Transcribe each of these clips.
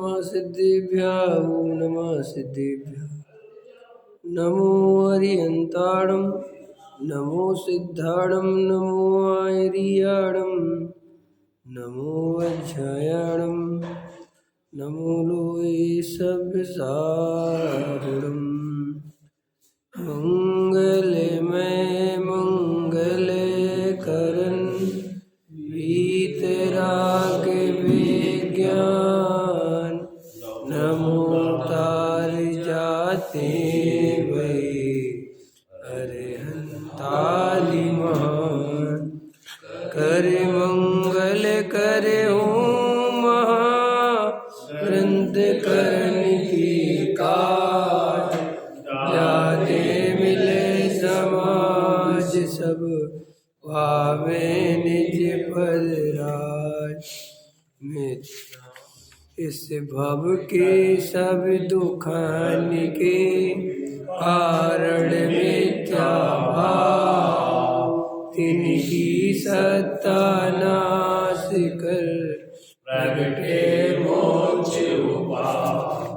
नमः सिद्धेभ्यः ॐ नमः सिद्धेभ्यः। नमो अरिहन्ताणं नमो सिद्धाणं नमो आयर्याणं नमो वज्रायाणं नमो लोये सव्यसारणम्। मंगलमय मंगले करन वीतराग विज्ञान नमो तार जाते भई अरिहंतादि महान। करे मंगल करे ओम महाग्रंथ करन की काज जाते मिले समाज सब भावे निज पद राज। इस भव के सब दुखान के कारण मिथ्या भाव तिनकी सत्ता नाश कर प्रगटे मोक्ष उपाय।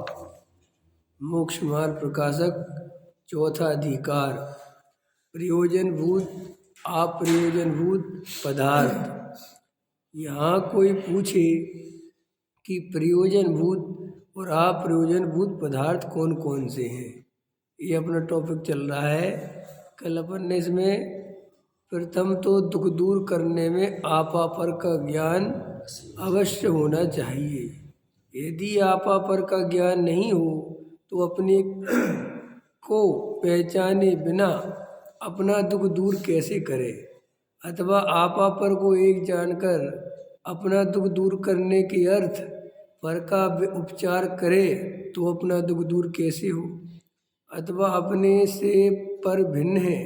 मोक्ष मार्ग प्रकाशक चौथा अधिकार प्रयोजनभूत अप्रयोजनभूत पदार्थ। यहाँ कोई पूछे कि प्रयोजनभूत और अप्रयोजनभूत पदार्थ कौन कौन से हैं, ये अपना टॉपिक चल रहा है। कल अपन ने इसमें प्रथम तो दुख दूर करने में आपापर का ज्ञान अवश्य होना चाहिए। यदि आपापर का ज्ञान नहीं हो तो अपने को पहचाने बिना अपना दुख दूर कैसे करे, अथवा आपापर को एक जानकर अपना दुख दूर करने के अर्थ पर का उपचार करे तो अपना दुख दूर कैसे हो। अथवा अपने से पर भिन्न है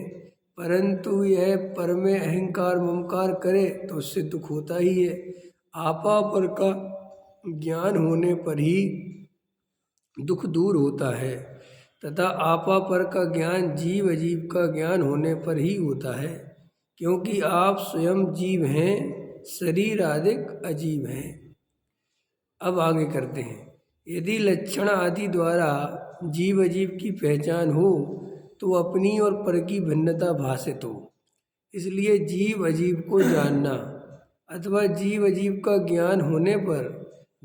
परंतु यह पर में अहंकार ममकार करे तो उससे दुख होता ही है। आपापर का ज्ञान होने पर ही दुख दूर होता है तथा आपापर का ज्ञान जीव अजीव का ज्ञान होने पर ही होता है, क्योंकि आप स्वयं जीव हैं, शरीर आदिक अजीव हैं। अब आगे करते हैं। यदि लक्षण आदि द्वारा जीव अजीव की पहचान हो तो अपनी और पर की भिन्नता भाषित हो। इसलिए जीव अजीव को जानना अथवा जीव अजीव का ज्ञान होने पर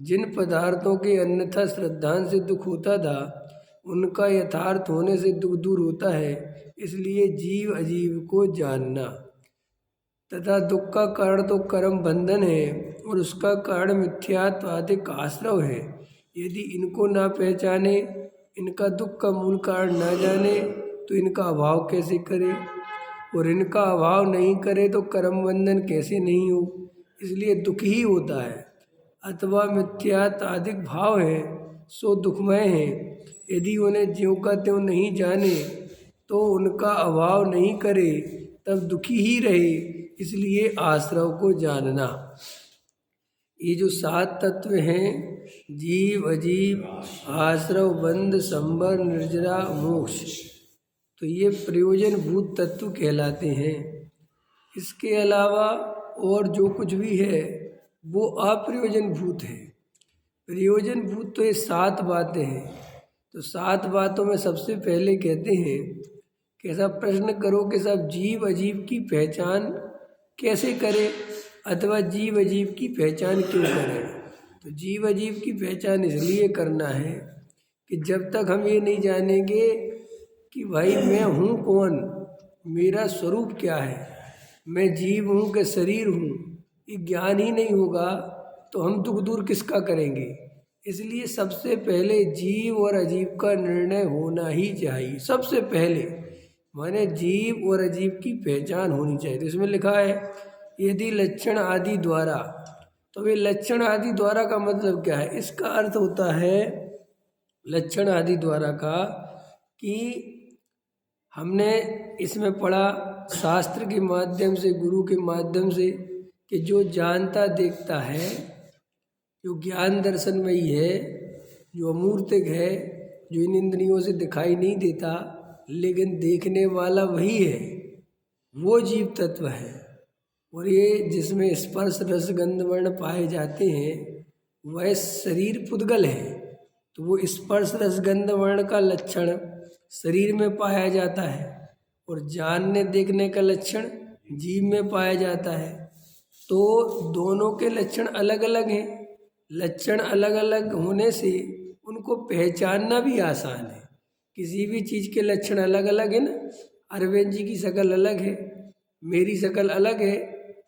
जिन पदार्थों के अन्यथा श्रद्धान से दुख होता था उनका यथार्थ होने से दुख दूर होता है। इसलिए जीव अजीव को जानना तथा दुख का कारण तो कर्म बंधन है और उसका कारण मिथ्यात्व आदिक आश्रव है। यदि इनको ना पहचाने, इनका दुख का मूल कारण ना जाने तो इनका अभाव कैसे करे, और इनका अभाव नहीं करे तो कर्म बंधन कैसे नहीं हो। इसलिए दुख ही होता है। अथवा मिथ्यात्व आदिक भाव है सो दुखमय है। यदि उन्हें ज्यों का त्यों नहीं जाने तो उनका अभाव नहीं करे तब दुखी ही रहे। इसलिए आश्रव को जानना। ये जो 7 तत्व हैं जीव अजीव आश्रव बंध संबर निर्जरा मोक्ष, तो ये प्रयोजनभूत तत्व कहलाते हैं। इसके अलावा और जो कुछ भी है वो अप्रयोजनभूत है। प्रयोजनभूत तो ये 7 बातें हैं। तो 7 बातों में सबसे पहले कहते हैं कि ऐसा प्रश्न करो कि सब जीव अजीव की पहचान कैसे करें अथवा जीव अजीव की पहचान क्यों करें। तो जीव अजीव की पहचान इसलिए करना है कि जब तक हम ये नहीं जानेंगे कि भाई मैं हूँ कौन, मेरा स्वरूप क्या है, मैं जीव हूँ कि शरीर हूँ, ये ज्ञान ही नहीं होगा तो हम दुख दूर किसका करेंगे। इसलिए सबसे पहले जीव और अजीव का निर्णय होना ही चाहिए। सबसे पहले माने जीव और अजीव की पहचान होनी चाहिए। तो इसमें लिखा है यदि लक्षण आदि द्वारा, तो वे लक्षण आदि द्वारा का मतलब क्या है। इसका अर्थ होता है लक्षण आदि द्वारा का कि हमने इसमें पढ़ा शास्त्र के माध्यम से, गुरु के माध्यम से, कि जो जानता देखता है, जो ज्ञान दर्शनमयी है, जो अमूर्तिक है, जो इन इंद्रियों से दिखाई नहीं देता लेकिन देखने वाला वही है, वो जीव तत्व है। और ये जिसमें स्पर्श रस गंध वर्ण पाए जाते हैं वह शरीर पुद्गल है, तो वो स्पर्श रस गंध वर्ण का लक्षण शरीर में पाया जाता है और जानने देखने का लक्षण जीव में पाया जाता है। तो दोनों के लक्षण अलग अलग हैं। लक्षण अलग अलग होने से उनको पहचानना भी आसान है। किसी भी चीज़ के लक्षण अलग अलग है ना। अरविंद जी की शक्ल अलग है, मेरी शक्ल अलग है,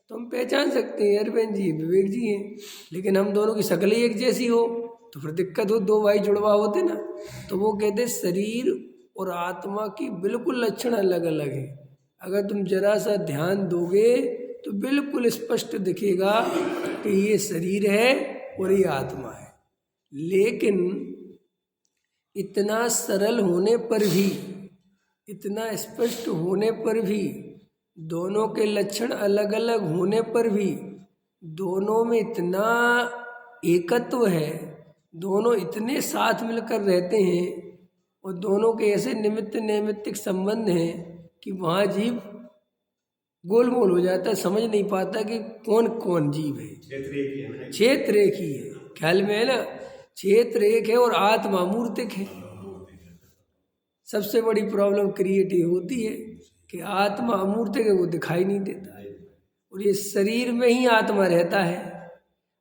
तो हम पहचान सकते हैं अरविंद जी विवेक जी हैं। लेकिन हम दोनों की शक्ल ही एक जैसी हो तो फिर दिक्कत हो, दो भाई जुड़वा होते ना। तो वो कहते शरीर और आत्मा की बिल्कुल लक्षण अलग अलग है। अगर तुम जरा सा ध्यान दोगे तो बिल्कुल स्पष्ट दिखेगा कि ये शरीर है और ये आत्मा है। लेकिन इतना सरल होने पर भी, इतना स्पष्ट होने पर भी, दोनों के लक्षण अलग अलग होने पर भी दोनों में इतना एकत्व है, दोनों इतने साथ मिलकर रहते हैं और दोनों के ऐसे निमित्त नैमित्तिक संबंध हैं कि वहाँ जीव गोलमोल हो जाता है, समझ नहीं पाता कि कौन कौन जीव है। क्षेत्र एक ही है, ख्याल में है ना। क्षेत्र एक है और आत्मा मूर्तिक है। सबसे बड़ी प्रॉब्लम क्रिएटिव होती है कि आत्मा अमूर्तिक है, वो दिखाई नहीं देता है। और ये शरीर में ही आत्मा रहता है,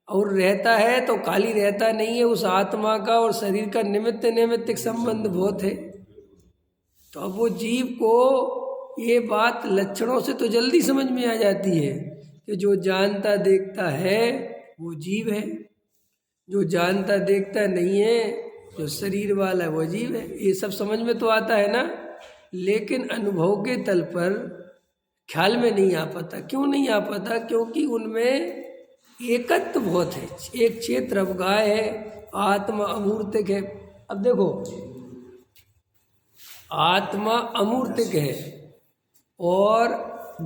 और रहता है तो खाली रहता नहीं है, उस आत्मा का और शरीर का निमित्त नैमित्तिक संबंध बहुत है। तो अब वो जीव को ये बात लक्षणों से तो जल्दी समझ में आ जाती है कि जो जानता देखता है वो जीव है, जो जानता देखता नहीं है, जो शरीर वाला है वो जीव है। ये सब समझ में तो आता है ना। लेकिन अनुभव के तल पर ख्याल में नहीं आ पाता। क्यों नहीं आ पाता? क्योंकि उनमें एकत्व बहुत है। एक क्षेत्र अवगाह है, आत्मा अमूर्तिक है। अब देखो, आत्मा अमूर्तिक है और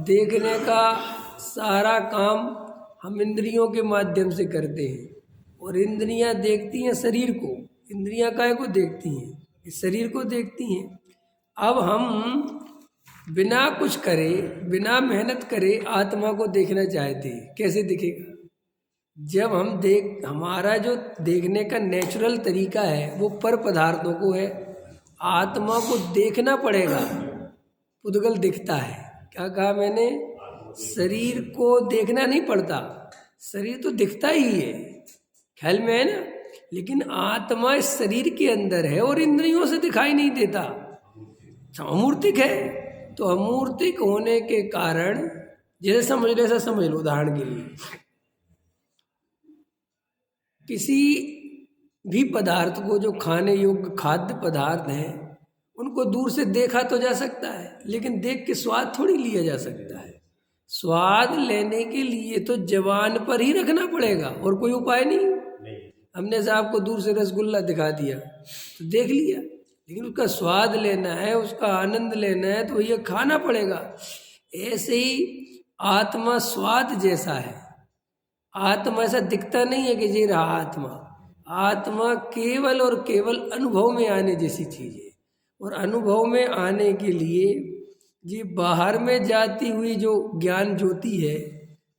देखने का सारा काम हम इंद्रियों के माध्यम से करते हैं, और इंद्रियां देखती हैं शरीर को। इंद्रियां काहे को देखती हैं? इस शरीर को देखती हैं। अब हम बिना कुछ करे, बिना मेहनत करे आत्मा को देखना चाहते हैं, कैसे दिखेगा? जब हम हमारा जो देखने का नेचुरल तरीका है वो पर पदार्थों को है। आत्मा को देखना पड़ेगा। पुद्गल दिखता है, क्या कहा मैंने? शरीर को देखना नहीं पड़ता, शरीर तो दिखता ही है, ख्याल में है ना। लेकिन आत्मा इस शरीर के अंदर है और इंद्रियों से दिखाई नहीं देता, अमूर्तिक है। तो अमूर्तिक होने के कारण जैसे समझ लो, ऐसा समझ लो उदाहरण के लिए, किसी भी पदार्थ को, जो खाने योग्य खाद्य पदार्थ हैं, उनको दूर से देखा तो जा सकता है, लेकिन देख के स्वाद थोड़ी लिया जा सकता है। स्वाद लेने के लिए तो जवान पर ही रखना पड़ेगा, और कोई उपाय नहीं। हमने साहब को दूर से रसगुल्ला दिखा दिया तो देख लिया, लेकिन उसका स्वाद लेना है, उसका आनंद लेना है, तो ये खाना पड़ेगा। ऐसे ही आत्मा स्वाद जैसा है। आत्मा ऐसा दिखता नहीं है कि ये रहा आत्मा। आत्मा केवल और केवल अनुभव में आने जैसी चीज़ है, और अनुभव में आने के लिए जी बाहर में जाती हुई जो ज्ञान ज्योति है,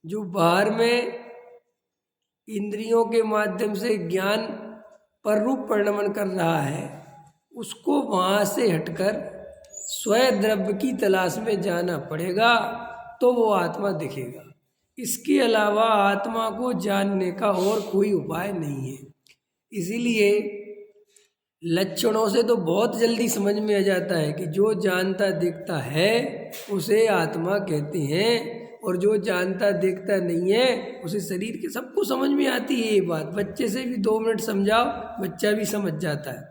जो बाहर में इंद्रियों के माध्यम से ज्ञान पर रूप परिणमन कर रहा है, उसको वहाँ से हटकर स्वयं द्रव्य की तलाश में जाना पड़ेगा, तो वो आत्मा दिखेगा। इसके अलावा आत्मा को जानने का और कोई उपाय नहीं है। इसीलिए लक्षणों से तो बहुत जल्दी समझ में आ जाता है कि जो जानता देखता है उसे आत्मा कहते हैं, और जो जानता देखता नहीं है उसे शरीर के। सबको समझ में आती है ये बात। बच्चे से भी 2 मिनट समझाओ, बच्चा भी समझ जाता है।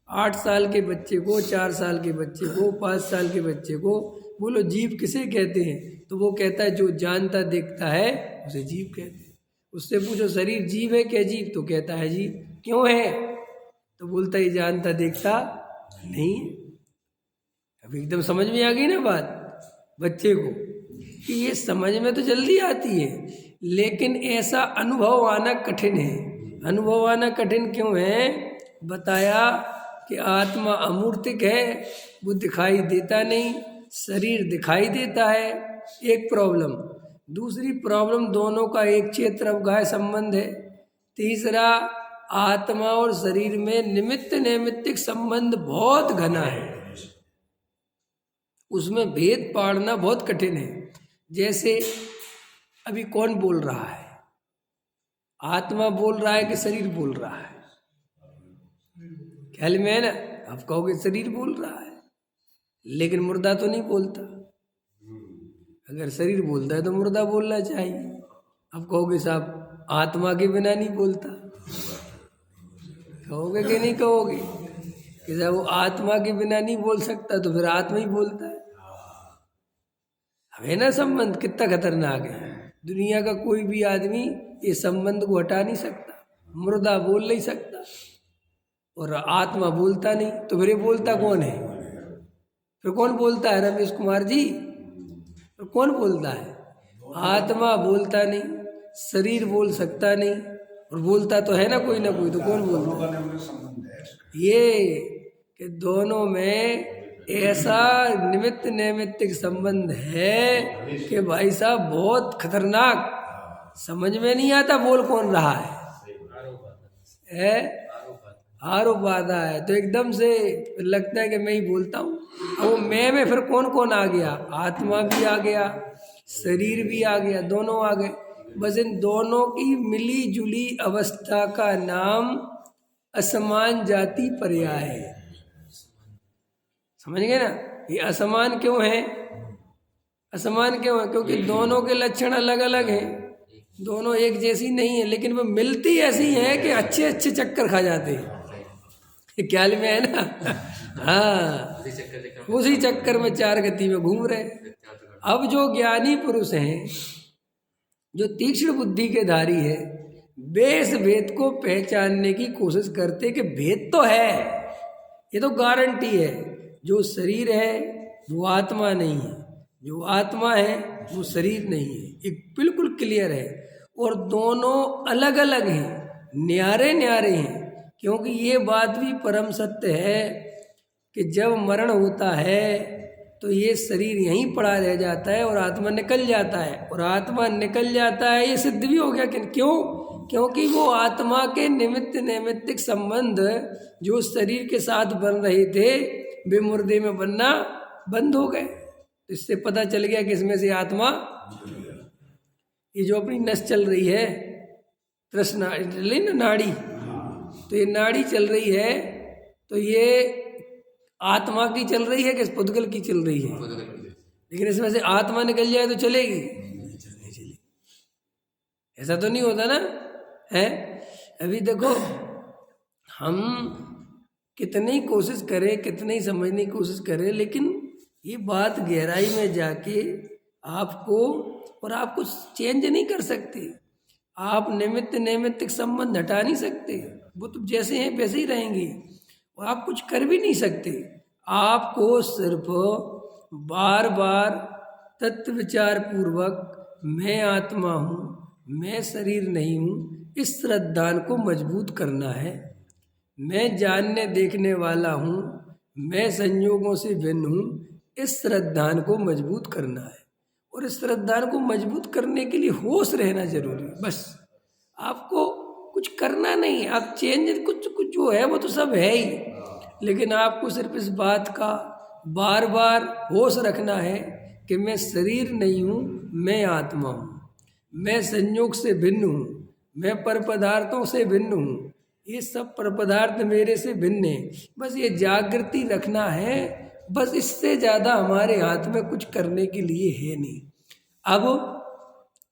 8 साल के बच्चे को, 4 साल के बच्चे को, 5 साल के बच्चे को बोलो जीव किसे कहते हैं, तो वो कहता है जो जानता देखता है उसे जीव कहते हैं। उससे पूछो शरीर जीव है क्या? जीव, तो कहता है जीव। क्यों है? तो बोलता है जानता देखता नहीं है। अब एकदम समझ में आ गई ना बात बच्चे को, कि ये समझ में तो जल्दी आती है, लेकिन ऐसा अनुभव आना कठिन है। अनुभव आना कठिन क्यों है? बताया कि आत्मा अमूर्तिक है, वो दिखाई देता नहीं, शरीर दिखाई देता है, एक प्रॉब्लम। दूसरी प्रॉब्लम, दोनों का एक क्षेत्र अवगाह संबंध है। तीसरा, आत्मा और शरीर में निमित्त नैमित्तिक संबंध बहुत घना है, उसमें भेद पाड़ना बहुत कठिन है। जैसे अभी कौन बोल रहा है, आत्मा बोल रहा है कि शरीर बोल रहा है? ख्याल में है ना? आप कहोगे शरीर बोल रहा है, लेकिन मुर्दा तो नहीं बोलता। अगर शरीर बोलता है तो मुर्दा बोलना चाहिए। आप कहोगे साहब आत्मा के बिना नहीं बोलता, कहोगे कि नहीं कहोगे कि साहब वो आत्मा के बिना नहीं बोल सकता, तो फिर आत्मा ही बोलता है। है ना संबंध कितना खतरनाक है। दुनिया का कोई भी आदमी ये संबंध को हटा नहीं सकता। मुर्दा बोल नहीं सकता और आत्मा बोलता नहीं, तो फिर ये बोलता कौन है? फिर कौन बोलता है रमेश कुमार जी? फिर कौन बोलता है? आत्मा बोलता नहीं, शरीर बोल सकता नहीं, और बोलता तो है ना कोई, तो कौन बोलता है? ये कि दोनों में ऐसा निमित्त नैमित्तिक संबंध है कि भाई साहब बहुत खतरनाक, समझ में नहीं आता बोल कौन रहा है? आरोप आता है तो एकदम से लगता है कि मैं ही बोलता हूँ। अब वो मैं में फिर कौन कौन आ गया? आत्मा भी आ गया, शरीर भी आ गया, दोनों आ गए। बस इन दोनों की मिली जुली अवस्था का नाम असमान जाति पर्याय है। समझ गए ना? ये असमान क्यों है? असमान क्यों है? क्योंकि दोनों के लक्षण अलग अलग हैं, दोनों एक जैसी नहीं है, लेकिन वो मिलती ऐसी है कि अच्छे अच्छे चक्कर खा जाते हैं। ख्याल में है ना? हाँ, उसी चक्कर में चार गति में घूम रहे। अब जो ज्ञानी पुरुष हैं, जो तीक्ष्ण बुद्धि के धारी है, वे इस भेद को पहचानने की कोशिश करते कि भेद तो है, ये तो गारंटी है, जो शरीर है वो आत्मा नहीं है, जो आत्मा है वो शरीर नहीं है, ये बिल्कुल क्लियर है। और दोनों अलग अलग हैं, न्यारे न्यारे हैं, क्योंकि ये बात भी परम सत्य है कि जब मरण होता है तो ये शरीर यहीं पड़ा रह जाता है और आत्मा निकल जाता है, और आत्मा निकल जाता है ये सिद्ध भी हो गया कि क्यों? क्योंकि वो आत्मा के निमित्त नैमित्तिक संबंध जो शरीर के साथ बन रहे थे वे मुर्दे में बनना बंद हो गए। इससे पता चल गया कि इसमें से आत्मा, ये जो अपनी नस चल रही है तृष्णा नाड़ी, तो ये नाड़ी चल रही है, तो ये आत्मा की चल रही है कि पुद्गल की चल रही है? लेकिन इसमें से आत्मा निकल जाए तो चलेगी? नहीं चलेगी। ऐसा तो नहीं होता ना है? अभी देखो हम कितनी कोशिश करें, कितनी समझने की कोशिश करें, लेकिन ये बात गहराई में जाके आपको, और आप कुछ चेंज नहीं कर सकते। आप निमित्त नैमित्तिक संबंध हटा नहीं सकते, वो तो जैसे हैं वैसे ही रहेंगे, और आप कुछ कर भी नहीं सकते। आपको सिर्फ बार बार तत्व विचार पूर्वक मैं आत्मा हूँ, मैं शरीर नहीं हूँ, इस श्रद्धान को मजबूत करना है। मैं जानने देखने वाला हूँ, मैं संयोगों से भिन्न हूँ, इस श्रद्धान को मजबूत करना है। और इस श्रद्धान को मजबूत करने के लिए होश रहना जरूरी है। बस आपको कुछ करना नहीं है, आप चेंज कुछ कुछ जो है वो तो सब है ही, लेकिन आपको सिर्फ इस बात का बार बार होश रखना है कि मैं शरीर नहीं हूँ, मैं आत्मा हूँ, मैं संयोग से भिन्न हूँ, मैं पर पदार्थों से भिन्न हूँ, ये सब पर पदार्थ मेरे से भिन्न है। बस ये जागृति रखना है, बस इससे ज़्यादा हमारे हाथ में कुछ करने के लिए है नहीं। अब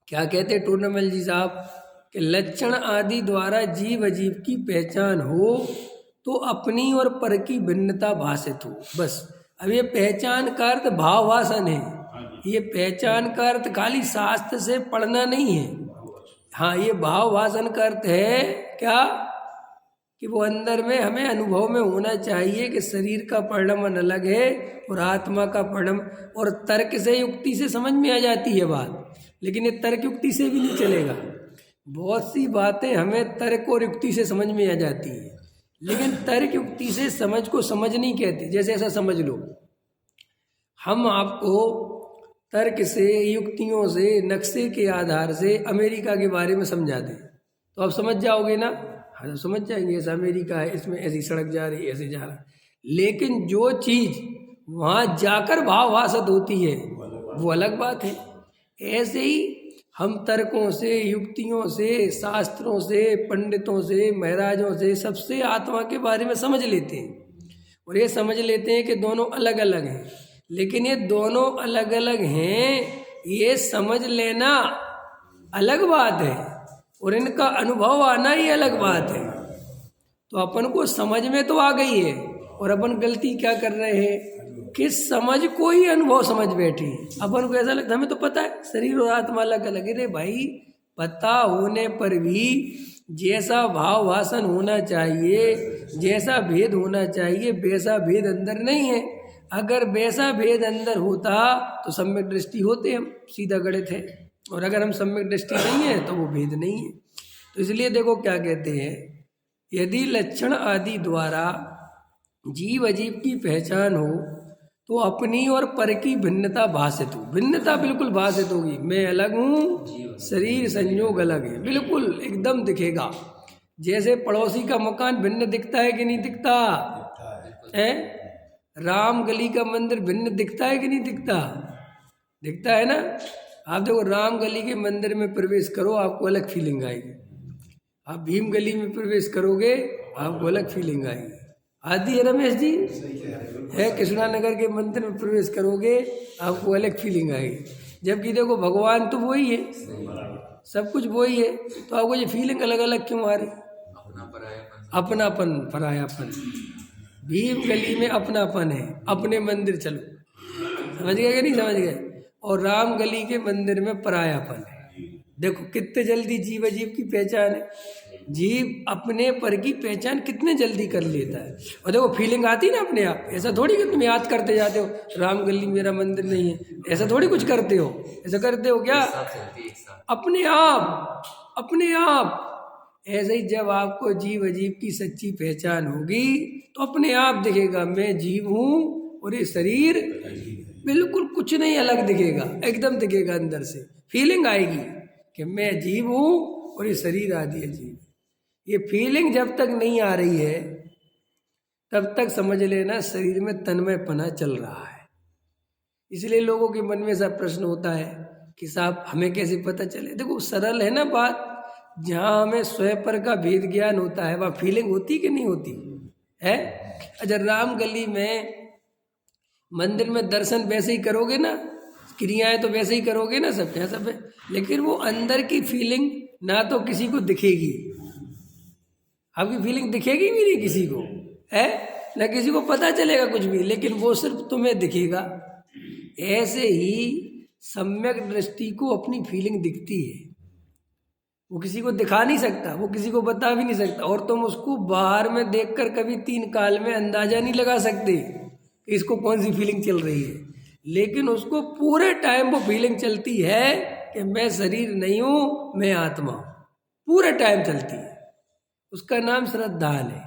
क्या कहते टूर्नामेंट जी साहब कि लक्षण आदि द्वारा जीव अजीव की पहचान हो तो अपनी और पर की भिन्नता भाषित हो। बस अब ये पहचान का अर्थ भावभाषण है, ये पहचान का अर्थ खाली शास्त्र से पढ़ना नहीं है। हाँ, ये भावभाषण का अर्थ है क्या कि वो अंदर में हमें अनुभव में होना चाहिए कि शरीर का परिणाम अलग है और आत्मा का परिणाम, और तर्क से युक्ति से समझ में आ जाती है बात, लेकिन ये तर्क युक्ति से भी नहीं चलेगा। बहुत सी बातें हमें तर्क और युक्ति से समझ में आ जाती हैं, लेकिन तर्क युक्ति से समझ को समझ नहीं कहते। जैसे ऐसा समझ लो, हम आपको तर्क से, युक्तियों से, नक्शे के आधार से अमेरिका के बारे में समझा दें, तो आप समझ जाओगे ना, हाँ तो समझ जाएंगे ऐसा अमेरिका है, इसमें ऐसी सड़क जा रही है, ऐसे जा रहा है। लेकिन जो चीज़ वहाँ जाकर भावभाषित होती है वो अलग बात है। ऐसे ही हम तर्कों से, युक्तियों से, शास्त्रों से, पंडितों से, महाराजों से, सबसे आत्मा के बारे में समझ लेते हैं और ये समझ लेते हैं कि दोनों अलग अलग हैं। लेकिन ये दोनों अलग अलग हैं ये समझ लेना अलग बात है और इनका अनुभव आना ही अलग बात है। तो अपन को समझ में तो आ गई है और अपन गलती क्या कर रहे हैं कि समझ को ही अनुभव समझ बैठे। अपन को ऐसा लगता है हमें तो पता है शरीर और आत्मा अलग अलग है। रे भाई, पता होने पर भी जैसा भाव भाषण होना चाहिए, जैसा भेद होना चाहिए, वैसा भेद अंदर नहीं है। अगर वैसा भेद अंदर होता तो सम्यक दृष्टि होते हम, सीधा गणित है। और अगर हम सम्यक दृष्टि नहीं है तो वो भेद नहीं है। तो इसलिए देखो क्या कहते हैं, यदि लक्षण आदि द्वारा जीव अजीव की पहचान हो तो अपनी और पर की भिन्नता भाषित हो। भिन्नता बिल्कुल भाषित होगी। मैं अलग हूँ, शरीर संयोग अलग है, बिल्कुल एकदम दिखेगा। जैसे पड़ोसी का मकान भिन्न दिखता है कि नहीं दिखता है? राम गली का मंदिर भिन्न दिखता है कि नहीं दिखता? दिखता है ना। आप देखो राम गली के मंदिर में प्रवेश करो आपको अलग फीलिंग आएगी। आप भीम गली में प्रवेश करोगे आपको अलग फीलिंग आएगी। आदि है रमेश जी है, कृष्णा नगर के मंदिर में प्रवेश करोगे आपको अलग फीलिंग आएगी। जबकि देखो भगवान तो वही है, सब कुछ वही है, तो आपको ये फीलिंग अलग अलग क्यों आ रही? अपनापन, परायापन। भीम गली में अपनापन है, अपने मंदिर चलो, समझ गए कि नहीं समझ गए? और राम गली के मंदिर में परायापन है। देखो कितने जल्दी जीव अजीव की पहचान है। जीव अपने पर की पहचान कितने जल्दी कर लेता है। और देखो फीलिंग आती ना अपने आप। ऐसा थोड़ी कि तुम याद करते जाते हो राम गली मेरा मंदिर नहीं है, ऐसा थोड़ी कुछ करते हो। ऐसा करते हो क्या? अपने आप, अपने आप। ऐसे ही जब आपको जीव अजीव की सच्ची पहचान होगी तो अपने आप दिखेगा मैं जीव हूँ और ये शरीर बिल्कुल कुछ नहीं अलग दिखेगा, एकदम दिखेगा। अंदर से फीलिंग आएगी कि मैं जीव हूँ और ये शरीर आदि है जीव। ये फीलिंग जब तक नहीं आ रही है तब तक समझ लेना शरीर में तन्मयपना चल रहा है। इसलिए लोगों के मन में ऐसा प्रश्न होता है कि साहब हमें कैसे पता चले। देखो सरल है ना बात। जहाँ हमें स्वयं पर का भेद ज्ञान होता है वहाँ फीलिंग होती कि नहीं होती है? अच्छा, राम गली में मंदिर में दर्शन वैसे ही करोगे ना, क्रियाएं तो वैसे ही करोगे ना, सब क्या सब है। लेकिन वो अंदर की फीलिंग ना तो किसी को दिखेगी, आपकी फीलिंग दिखेगी भी नहीं किसी को है ना, किसी को पता चलेगा कुछ भी, लेकिन वो सिर्फ तुम्हें दिखेगा। ऐसे ही सम्यक दृष्टि को अपनी फीलिंग दिखती है। वो किसी को दिखा नहीं सकता, वो किसी को बता भी नहीं सकता। और तुम उसको बाहर में देखकर कभी 3 काल में अंदाजा नहीं लगा सकते कि इसको कौन सी फीलिंग चल रही है। लेकिन उसको पूरे टाइम वो फीलिंग चलती है कि मैं शरीर नहीं हूँ, मैं आत्मा हूँ। पूरे टाइम चलती है। उसका नाम श्रद्धान है।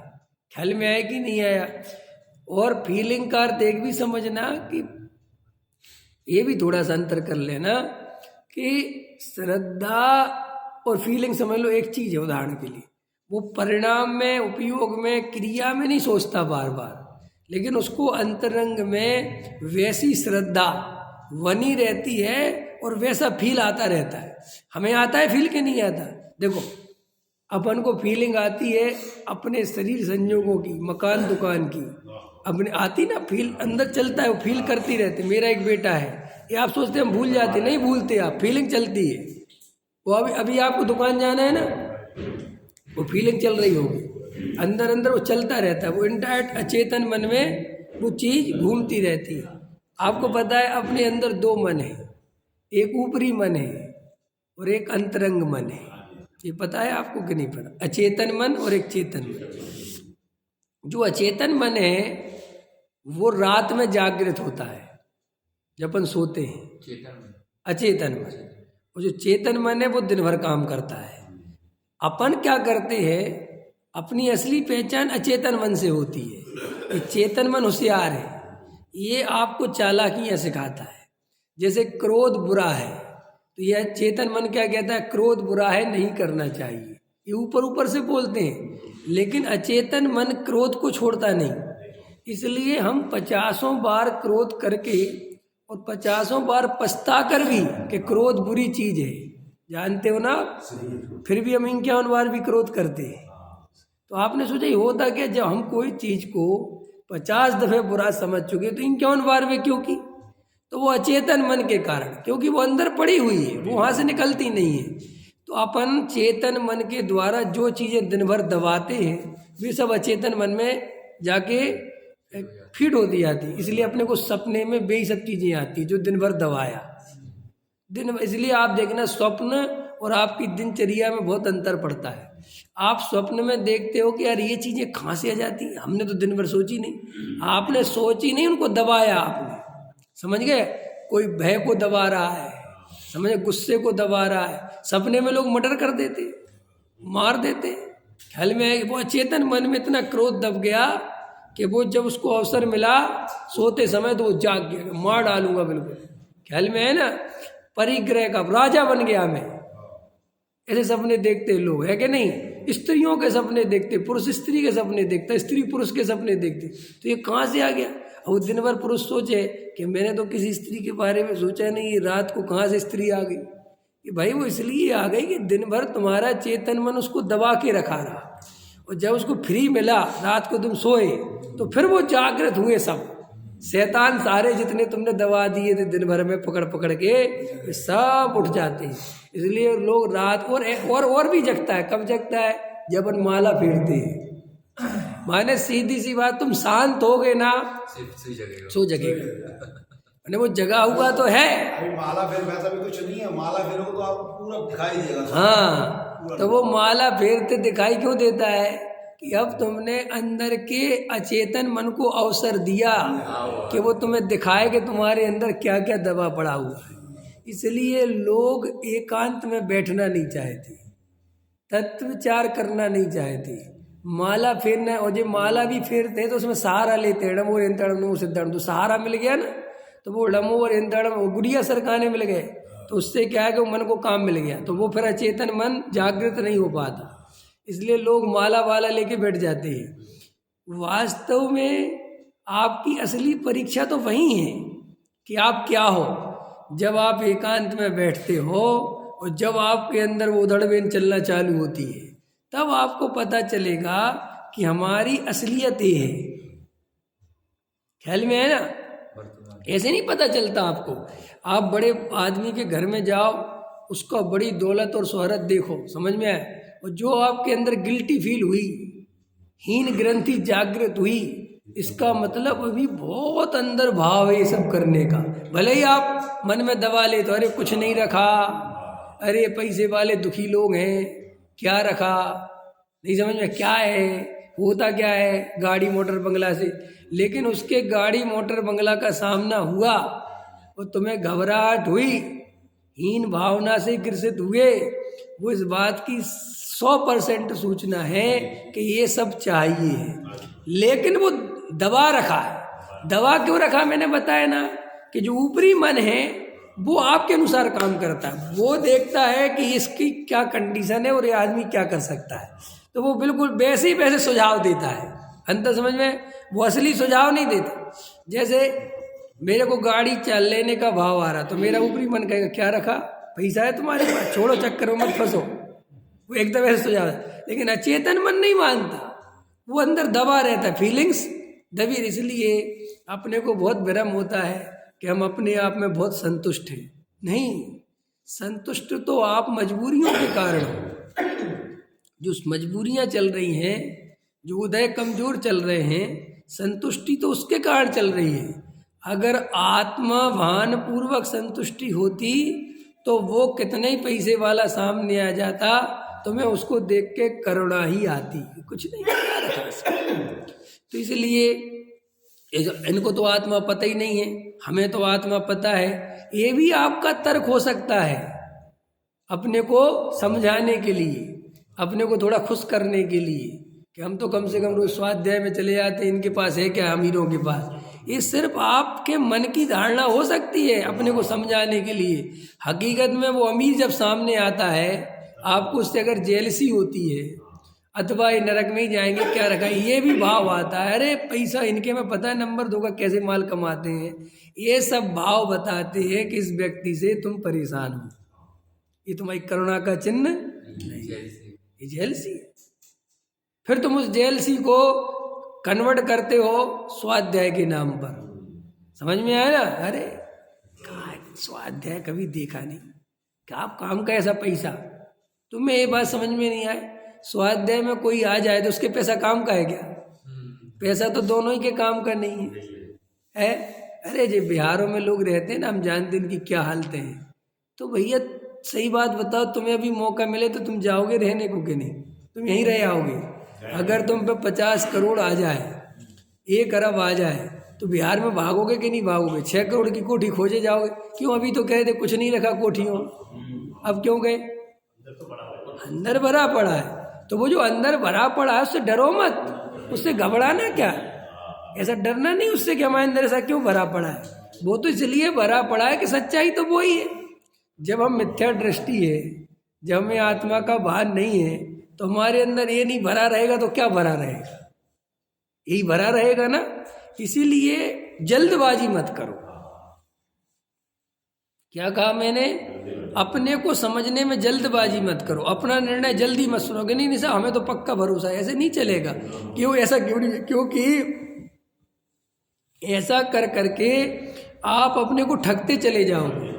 ख्याल में आया कि नहीं आया? और फीलिंग का अर्थ एक भी समझना कि ये भी थोड़ा सा अंतर कर लेना कि श्रद्धा और फीलिंग समझ लो एक चीज है। उदाहरण के लिए वो परिणाम में, उपयोग में, क्रिया में नहीं सोचता बार बार, लेकिन उसको अंतरंग में वैसी श्रद्धा बनी रहती है और वैसा फील आता रहता है। हमें आता है फील के नहीं आता? देखो अपन को फीलिंग आती है अपने शरीर संयोगों की, मकान दुकान की, अपने आती ना फील, अंदर चलता है, वो फील करती रहती। मेरा एक बेटा है, ये आप सोचते हम भूल जाते, नहीं भूलते आप, फीलिंग चलती है। वो अभी आपको दुकान जाना है ना, वो फीलिंग चल रही होगी अंदर अंदर, वो चलता रहता है। वो इंटायर अचेतन मन में वो चीज घूमती रहती है। आपको पता है अपने अंदर 2 मन है, एक ऊपरी मन है और एक अंतरंग मन है। ये पता है आपको कि नहीं पता? अचेतन मन और एक चेतन मन। जो अचेतन मन है वो रात में जागृत होता है जब अपन सोते हैं, अचेतन मन। और जो चेतन मन है वो दिन भर काम करता है। अपन क्या करते हैं, अपनी असली पहचान अचेतन मन से होती है। ये चेतन मन होशियार है, ये आपको चालाकियां सिखाता है। जैसे क्रोध बुरा है तो यह चेतन मन क्या कहता है, क्रोध बुरा है, नहीं करना चाहिए, ये ऊपर ऊपर से बोलते हैं, लेकिन अचेतन मन क्रोध को छोड़ता नहीं। इसलिए हम 50 बार क्रोध करके और 50 बार पछता कर भी कि क्रोध बुरी चीज है, जानते हो ना, फिर भी हम 51 बार भी क्रोध करते हैं। तो आपने सोचा ये होता क्या, जब हम कोई चीज को 50 दफे बुरा समझ चुके तो 51 बार में क्यों की? तो वो अचेतन मन के कारण, क्योंकि वो अंदर पड़ी हुई है, वो वहां से निकलती नहीं है। तो अपन चेतन मन के द्वारा जो चीजें दिन भर दबाते हैं वे सब अचेतन मन में जाके फीड होती जाती। इसलिए अपने को सपने में बेहिसाब चीजें आती जो दिन भर दबाया दिन। इसलिए आप देखना स्वप्न और आपकी दिनचर्या में बहुत अंतर पड़ता है। आप स्वप्न में देखते हो कि यार ये चीजें कहाँ से आ जाती हैं, हमने तो दिन भर सोची नहीं। आपने सोची नहीं, उनको दबाया आपने, समझ गए? कोई भय को दबा रहा है, समझे, गुस्से को दबा रहा है। सपने में लोग मर्डर कर देते, मार देते। ख्याल में है वो अचेतन मन में इतना क्रोध दब गया कि वो जब उसको अवसर मिला सोते समय तो वो जाग गया, मार डालूंगा बिल्कुल। ख्याल में है ना, परिग्रह का राजा बन गया मैं। ऐसे सपने देखते लोग, है कि नहीं? स्त्रियों के सपने देखते, पुरुष स्त्री के सपने देखता, स्त्री पुरुष के सपने देखते। तो ये कहाँ से आ गया? और दिन भर पुरुष सोचे कि मैंने तो किसी स्त्री के बारे में सोचा नहीं, रात को कहाँ से स्त्री आ गई? कि भाई वो इसलिए आ गई कि दिन भर तुम्हारा चेतन मन उसको दबा के रखा रहा, और जब उसको फ्री मिला, रात को तुम सोए, तो फिर वो जागृत हुए सब शैतान सारे जितने तुमने दबा दिए थे दिन भर में पकड़ पकड़ के, सब उठ जाते हैं। इसलिए लोग रात और भी जगता है। कब जगता है? जब अपन माला फेरते हैं। माने सीधी सी बात, तुम शांत हो गए ना, सो जगेगा। वो जगा हुआ तो है। अभी माला फेर वैसा भी कुछ नहीं है, माला फेरोगे तो आपको पूरा दिखाई देगा। हाँ, तो वो माला फेरते दिखाई क्यों देता है कि अब तुमने अंदर के अचेतन मन को अवसर दिया कि वो तुम्हें दिखाए कि तुम्हारे अंदर क्या क्या दबा पड़ा हुआ है। इसलिए लोग एकांत में बैठना नहीं चाहते, तत्व विचार करना नहीं चाहते, माला फेरना। और जो माला भी फेरते हैं तो उसमें सहारा लेते हैं, डमो रेंतड़म सिद्धम। तो सहारा मिल गया ना, तो वो डमो और रेंतड़म गुड़िया सरकाने मिल गए, तो उससे क्या है कि मन को काम मिल गया, तो वो फिर अचेतन मन जागृत नहीं हो पाता। इसलिए लोग माला वाला लेके बैठ जाते हैं। वास्तव में आपकी असली परीक्षा तो वही है कि आप क्या हो। जब आप एकांत में बैठते हो और जब आपके अंदर वो उधड़बेन चलना चालू होती है, तब आपको पता चलेगा कि हमारी असलियत ये है। ख्याल में है ना? ऐसे नहीं पता चलता आपको। आप बड़े आदमी के घर में जाओ, उसका बड़ी दौलत और शोहरत देखो, समझ में आए, और जो आपके अंदर गिल्टी फील हुई, हीन ग्रंथि जागृत हुई, इसका मतलब अभी बहुत अंदर भाव है ये सब करने का। भले ही आप मन में दबा ले तो अरे कुछ नहीं रखा, अरे पैसे वाले दुखी लोग हैं, क्या रखा, नहीं समझ में क्या है, होता क्या है गाड़ी मोटर बंगला से। लेकिन उसके गाड़ी मोटर बंगला का सामना हुआ और तुम्हें घबराहट हुई, हीन भावना से ग्रसित हुए, वो इस बात की 100% सूचना है कि ये सब चाहिए, लेकिन वो दबा रखा है। दबा क्यों रखा? मैंने बताया ना कि जो ऊपरी मन है वो आपके अनुसार काम करता है। वो देखता है कि इसकी क्या कंडीशन है और ये आदमी क्या कर सकता है, तो वो बिल्कुल वैसे ही वैसे सुझाव देता है। अंतर समझ में? वो असली सुझाव नहीं देता। जैसे मेरे को गाड़ी चल लेने का भाव आ रहा, तो मेरा ऊपरी मन कहेगा क्या रखा, पैसा है तुम्हारे पास, छोड़ो चक्कर में मत फंसो, वो एकदम ऐसे सुझाव है। लेकिन अचेतन मन नहीं मानता, वो अंदर दबा रहता है, फीलिंग्स दबी। इसलिए अपने को बहुत भ्रम होता है कि हम अपने आप में बहुत संतुष्ट हैं। नहीं, संतुष्ट तो आप मजबूरियों के कारण हो। जो मजबूरियां चल रही हैं, जो उदय कमजोर चल रहे हैं, संतुष्टि तो उसके कारण चल रही है। अगर आत्मा भान पूर्वक संतुष्टि होती तो वो कितने ही पैसे वाला सामने आ जाता, तो मैं उसको देख के करुणा ही आती, कुछ नहीं क्या रखा इसको। तो इसलिए इनको तो आत्मा पता ही नहीं है, हमें तो आत्मा पता है। ये भी आपका तर्क हो सकता है अपने को समझाने के लिए, अपने को थोड़ा खुश करने के लिए कि हम तो कम से कम रोज स्वाध्याय में चले जाते हैं, इनके पास है क्या अमीरों के पास। ये सिर्फ आपके मन की धारणा हो सकती है अपने को समझाने के लिए। हकीकत में वो अमीर जब सामने आता है आपको उससे अगर जेलसी होती है अथवा ये नरक में ही जाएंगे, क्या रखा है, ये भी भाव आता है, अरे पैसा इनके में पता है नंबर 2 का कैसे माल कमाते हैं, ये सब भाव बताते हैं कि इस व्यक्ति से तुम परेशान हो, ये तुम्हारी करुणा का चिन्ह नहीं, ये जेलसी है। फिर तुम उस जेलसी को कन्वर्ट करते हो स्वाध्याय के नाम पर। समझ में आया ना? अरे स्वाध्याय कभी देखा नहीं, क्या आप काम का ऐसा पैसा, तुम्हें ये बात समझ में नहीं आए, स्वाध्याय में कोई आ जाए तो उसके पैसा काम का है क्या? पैसा तो दोनों ही के काम का नहीं है। अरे जो बिहारों में लोग रहते हैं ना, हम जानते हैं इनकी क्या हालतें हैं। तो भैया सही बात बताओ, तुम्हें अभी मौका मिले तो तुम जाओगे रहने को कि नहीं? तुम यहीं रह आओगे? अगर तुम पे 50 करोड़ आ जाए, 1 अरब आ जाए, तो बिहार में भागोगे कि नहीं भागोगे? 6 करोड़ की कोठी खोजे जाओगे? क्यों? अभी तो कह दे कुछ नहीं रखा कोठियों, अब क्यों गए? अंदर भरा पड़ा है। तो वो जो अंदर भरा पड़ा है उससे डरो मत, उससे घबराना क्या, ऐसा डरना नहीं उससे कि हमारे अंदर ऐसा क्यों भरा पड़ा है। वो तो इसलिए भरा पड़ा है कि सच्चाई तो वो ही है। जब हम मिथ्या दृष्टि है, जब हमें आत्मा का भान नहीं है, तो हमारे अंदर ये नहीं भरा रहेगा तो क्या भरा रहेगा? यही भरा रहेगा ना। इसीलिए जल्दबाजी मत करो। क्या कहा मैंने? अपने को समझने में जल्दबाजी मत करो, अपना निर्णय जल्दी मत सुनोगे। नहीं साहब हमें तो पक्का भरोसा है, ऐसे नहीं चलेगा। क्यों? ऐसा क्यों नहीं? क्योंकि ऐसा कर करके आप अपने को ठगते चले जाओगे।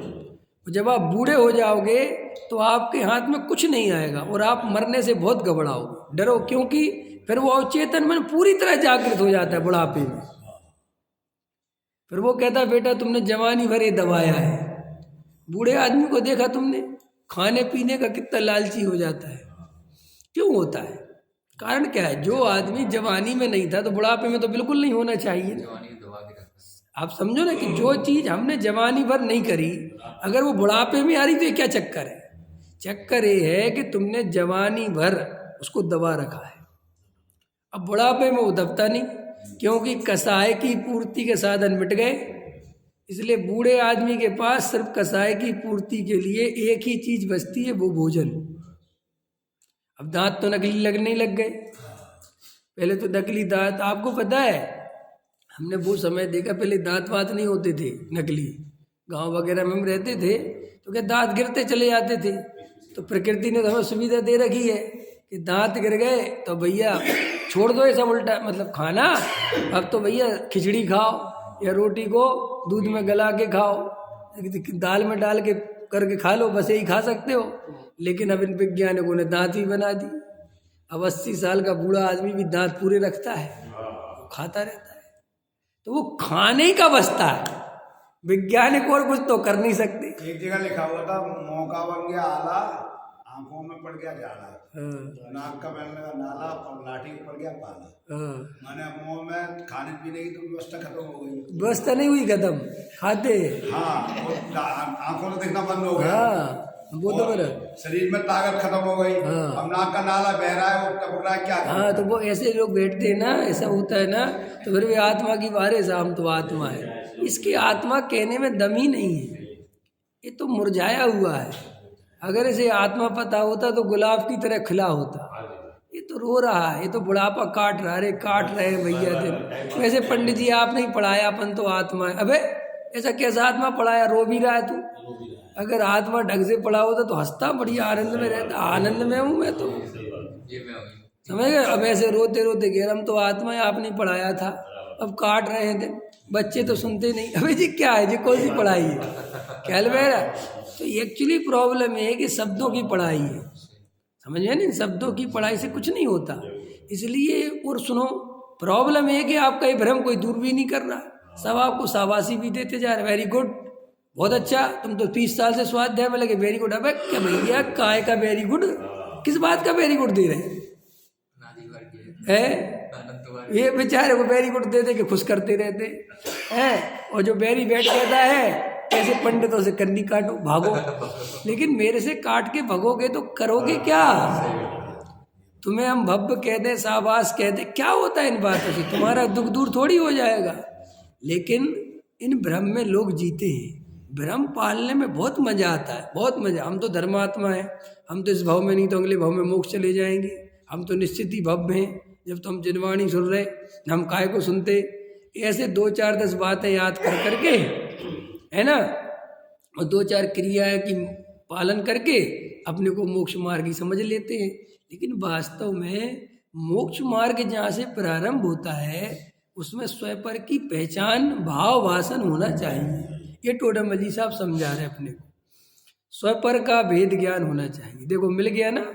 जब आप बूढ़े हो जाओगे तो आपके हाथ में कुछ नहीं आएगा और आप मरने से बहुत घबराओगे, डरो। क्योंकि फिर वो अवचेतन मन पूरी तरह जागृत हो जाता है बुढ़ापे में। फिर वो कहता है बेटा तुमने जवानी भर ये दबाया है। बूढ़े आदमी को देखा तुमने, खाने पीने का कितना लालची हो जाता है। क्यों होता है? कारण क्या है? जो आदमी जवानी में नहीं था तो बुढ़ापे में तो बिल्कुल नहीं होना चाहिए। आप समझो ना कि जो चीज़ हमने जवानी भर नहीं करी, अगर वो बुढ़ापे में आ रही तो ये क्या चक्कर है? चक्कर ये है कि तुमने जवानी भर उसको दबा रखा है। अब बुढ़ापे में वो दबता नहीं, क्योंकि कसाय की पूर्ति के साधन मिट गए। इसलिए बूढ़े आदमी के पास सिर्फ कसाय की पूर्ति के लिए एक ही चीज बचती है, वो भोजन। अब दांत तो नकली लगने लग गए। पहले तो नकली दांत, आपको पता है हमने वो समय देखा, पहले दांत वात नहीं होते थे नकली। गांव वगैरह में हम रहते थे तो क्या दांत गिरते चले जाते थे। तो प्रकृति ने तो हमें सुविधा दे रखी है कि दांत गिर गए तो भैया छोड़ दो ये सब उल्टा मतलब खाना। अब तो भैया खिचड़ी खाओ या रोटी को दूध में गला के खाओ, दाल में डाल के करके खा लो, बस यही खा सकते हो। लेकिन अब इन वैज्ञानिकों ने दांत भी बना दी। अब 80 साल का बूढ़ा आदमी भी दांत पूरे रखता है, खाता रहता है। तो वो खाने का बचता है, वैज्ञानिक और कुछ तो कर नहीं सकते। एक जगह लिखा हुआ था मौका बन गया आला, आंखों में पड़ गया जाला, नाक का बैठने लगा नाला और लाठी पड़ गया पाला। माने मुंह में खाने पीने की तो व्यवस्था खत्म हो गई। व्यवस्था नहीं हुई खत्म, खाते। हाँ, आंखों में देखना बंद हो गया। हाँ वो तो बराबर। शरीर में ताकत खत्म हो गई। अब नाक का नाला बह रहा है, वो टपक रहा है, क्या करें? हाँ तो वो ऐसे लोग बैठते हैं ना, ऐसा होता है ना। तो फिर वे आत्मा की बारे से, हम तो आत्मा है, इसकी आत्मा कहने में दम ही नहीं है, ये तो मुरझाया हुआ है। अगर इसे आत्मा पता होता तो गुलाब की तरह खिला होता। ये तो रो रहा है, ये तो बुढ़ापा काट रहा है। अरे काट रहे हैं भैया दिन। वैसे पंडित जी आप नहीं पढ़ाया, अपन तो आत्मा है। अबे ऐसा कैसा आत्मा पढ़ाया, रो भी रहा है तू? अगर आत्मा ढंग से पढ़ा होता तो हंसता, बढ़िया आनंद में रहता। आनंद में हूँ मैं तो, समझ गए? अब ऐसे रोते रोते कह हम तो आत्मा है, आपने पढ़ाया था, अब काट रहे हैं दिन। बच्चे तो सुनते नहीं। अबे जी क्या है जी, कौन सी पढ़ाई है, ख्याल मेरा? तो एक्चुअली प्रॉब्लम है कि शब्दों की पढ़ाई है, समझ में नहीं? शब्दों की पढ़ाई से कुछ नहीं होता। इसलिए और सुनो, प्रॉब्लम है कि आपका ये भ्रम कोई दूर भी नहीं कर रहा, सब आपको शाबाशी भी देते जा रहे। वेरी गुड, बहुत अच्छा, तुम तो 30 साल से स्वाध्याय में लगे, वेरी गुड। अबे क्या भैया, काय का वेरी गुड? किस बात का वेरी गुड दे रहे हैं? ये बेचारे को वेरी गुड दे दे के खुश करते रहते हैं। और जो वेरी बैठ कहता है ऐसे पंडितों से कन्नी काटो भागो। लेकिन मेरे से काट के भगोगे तो करोगे क्या? तुम्हें हम भव्य कह दें, शाबाश कह दें, क्या होता है इन बातों से? तुम्हारा दुख दूर थोड़ी हो जाएगा। लेकिन इन भ्रम में लोग जीते हैं। भ्रम पालने में बहुत मजा आता है, बहुत मजा। हम तो धर्मात्मा हैं, हम तो इस भाव में नहीं तो अगले भाव में मोक्ष चले जाएंगे, हम तो निश्चित ही भव में हैं। जब तो हम जिनवाणी सुन रहे, हम काय को सुनते। ऐसे 2 4 10 बातें याद कर करके, है ना, और 2 4 क्रियाएं की पालन करके अपने को मोक्ष मार्ग ही समझ लेते हैं। लेकिन वास्तव में मोक्ष मार्ग जहाँ से प्रारंभ होता है उसमें स्वपर की पहचान, भाव भाषण होना चाहिए। ये टोडामल जी साहब समझा रहे अपने को। स्वपर का भेद ज्ञान होना चाहिए। देखो मिल गया ना,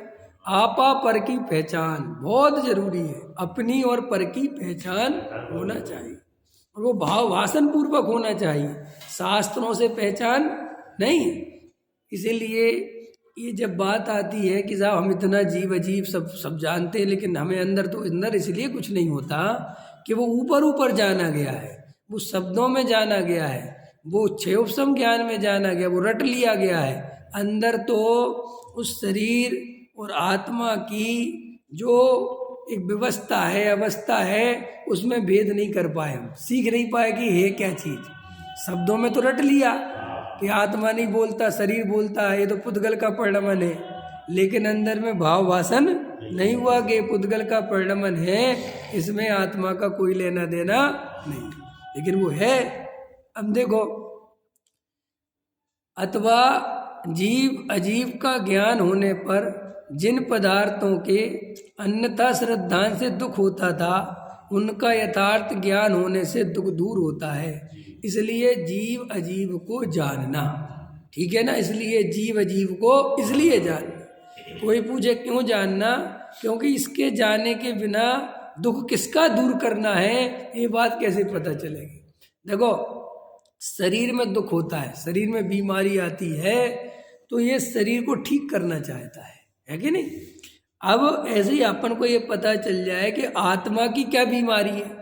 आपा पर की पहचान बहुत जरूरी है। अपनी और पर की पहचान होना चाहिए और वो भाव भाषण पूर्वक होना चाहिए, शास्त्रों से पहचान नहीं। इसीलिए ये जब बात आती है कि साहब हम इतना जीव अजीब सब जानते हैं, लेकिन हमें अंदर तो अंदर इसलिए कुछ नहीं होता कि वो ऊपर ऊपर जाना गया है, वो शब्दों में जाना गया है, वो क्षेपसम ज्ञान में जाना गया, वो रट लिया गया है। अंदर तो उस शरीर और आत्मा की जो एक व्यवस्था है, अवस्था है, उसमें भेद नहीं कर पाए, हम सीख नहीं पाए कि है क्या चीज। शब्दों में तो रट लिया कि आत्मा नहीं बोलता, शरीर बोलता है, ये तो पुद्गल का परिणमन है, लेकिन अंदर में भाव भाषण नहीं हुआ कि पुद्गल का परिणमन है, इसमें आत्मा का कोई लेना देना नहीं, लेकिन वो है। अब देखो, अथवा जीव अजीव का ज्ञान होने पर जिन पदार्थों के अन्यथा श्रद्धान से दुख होता था, उनका यथार्थ ज्ञान होने से दुख दूर होता है। इसलिए जीव अजीव को जानना, ठीक है ना, इसलिए जीव अजीव को इसलिए जानना। कोई पूछे क्यों जानना, क्योंकि इसके जाने के बिना दुख किसका दूर करना है, ये बात कैसे पता चलेगी। देखो, शरीर में दुख होता है, शरीर में बीमारी आती है, तो ये शरीर को ठीक करना चाहता है कि नहीं। अब ऐसे ही अपन को ये पता चल जाए कि आत्मा की क्या बीमारी है।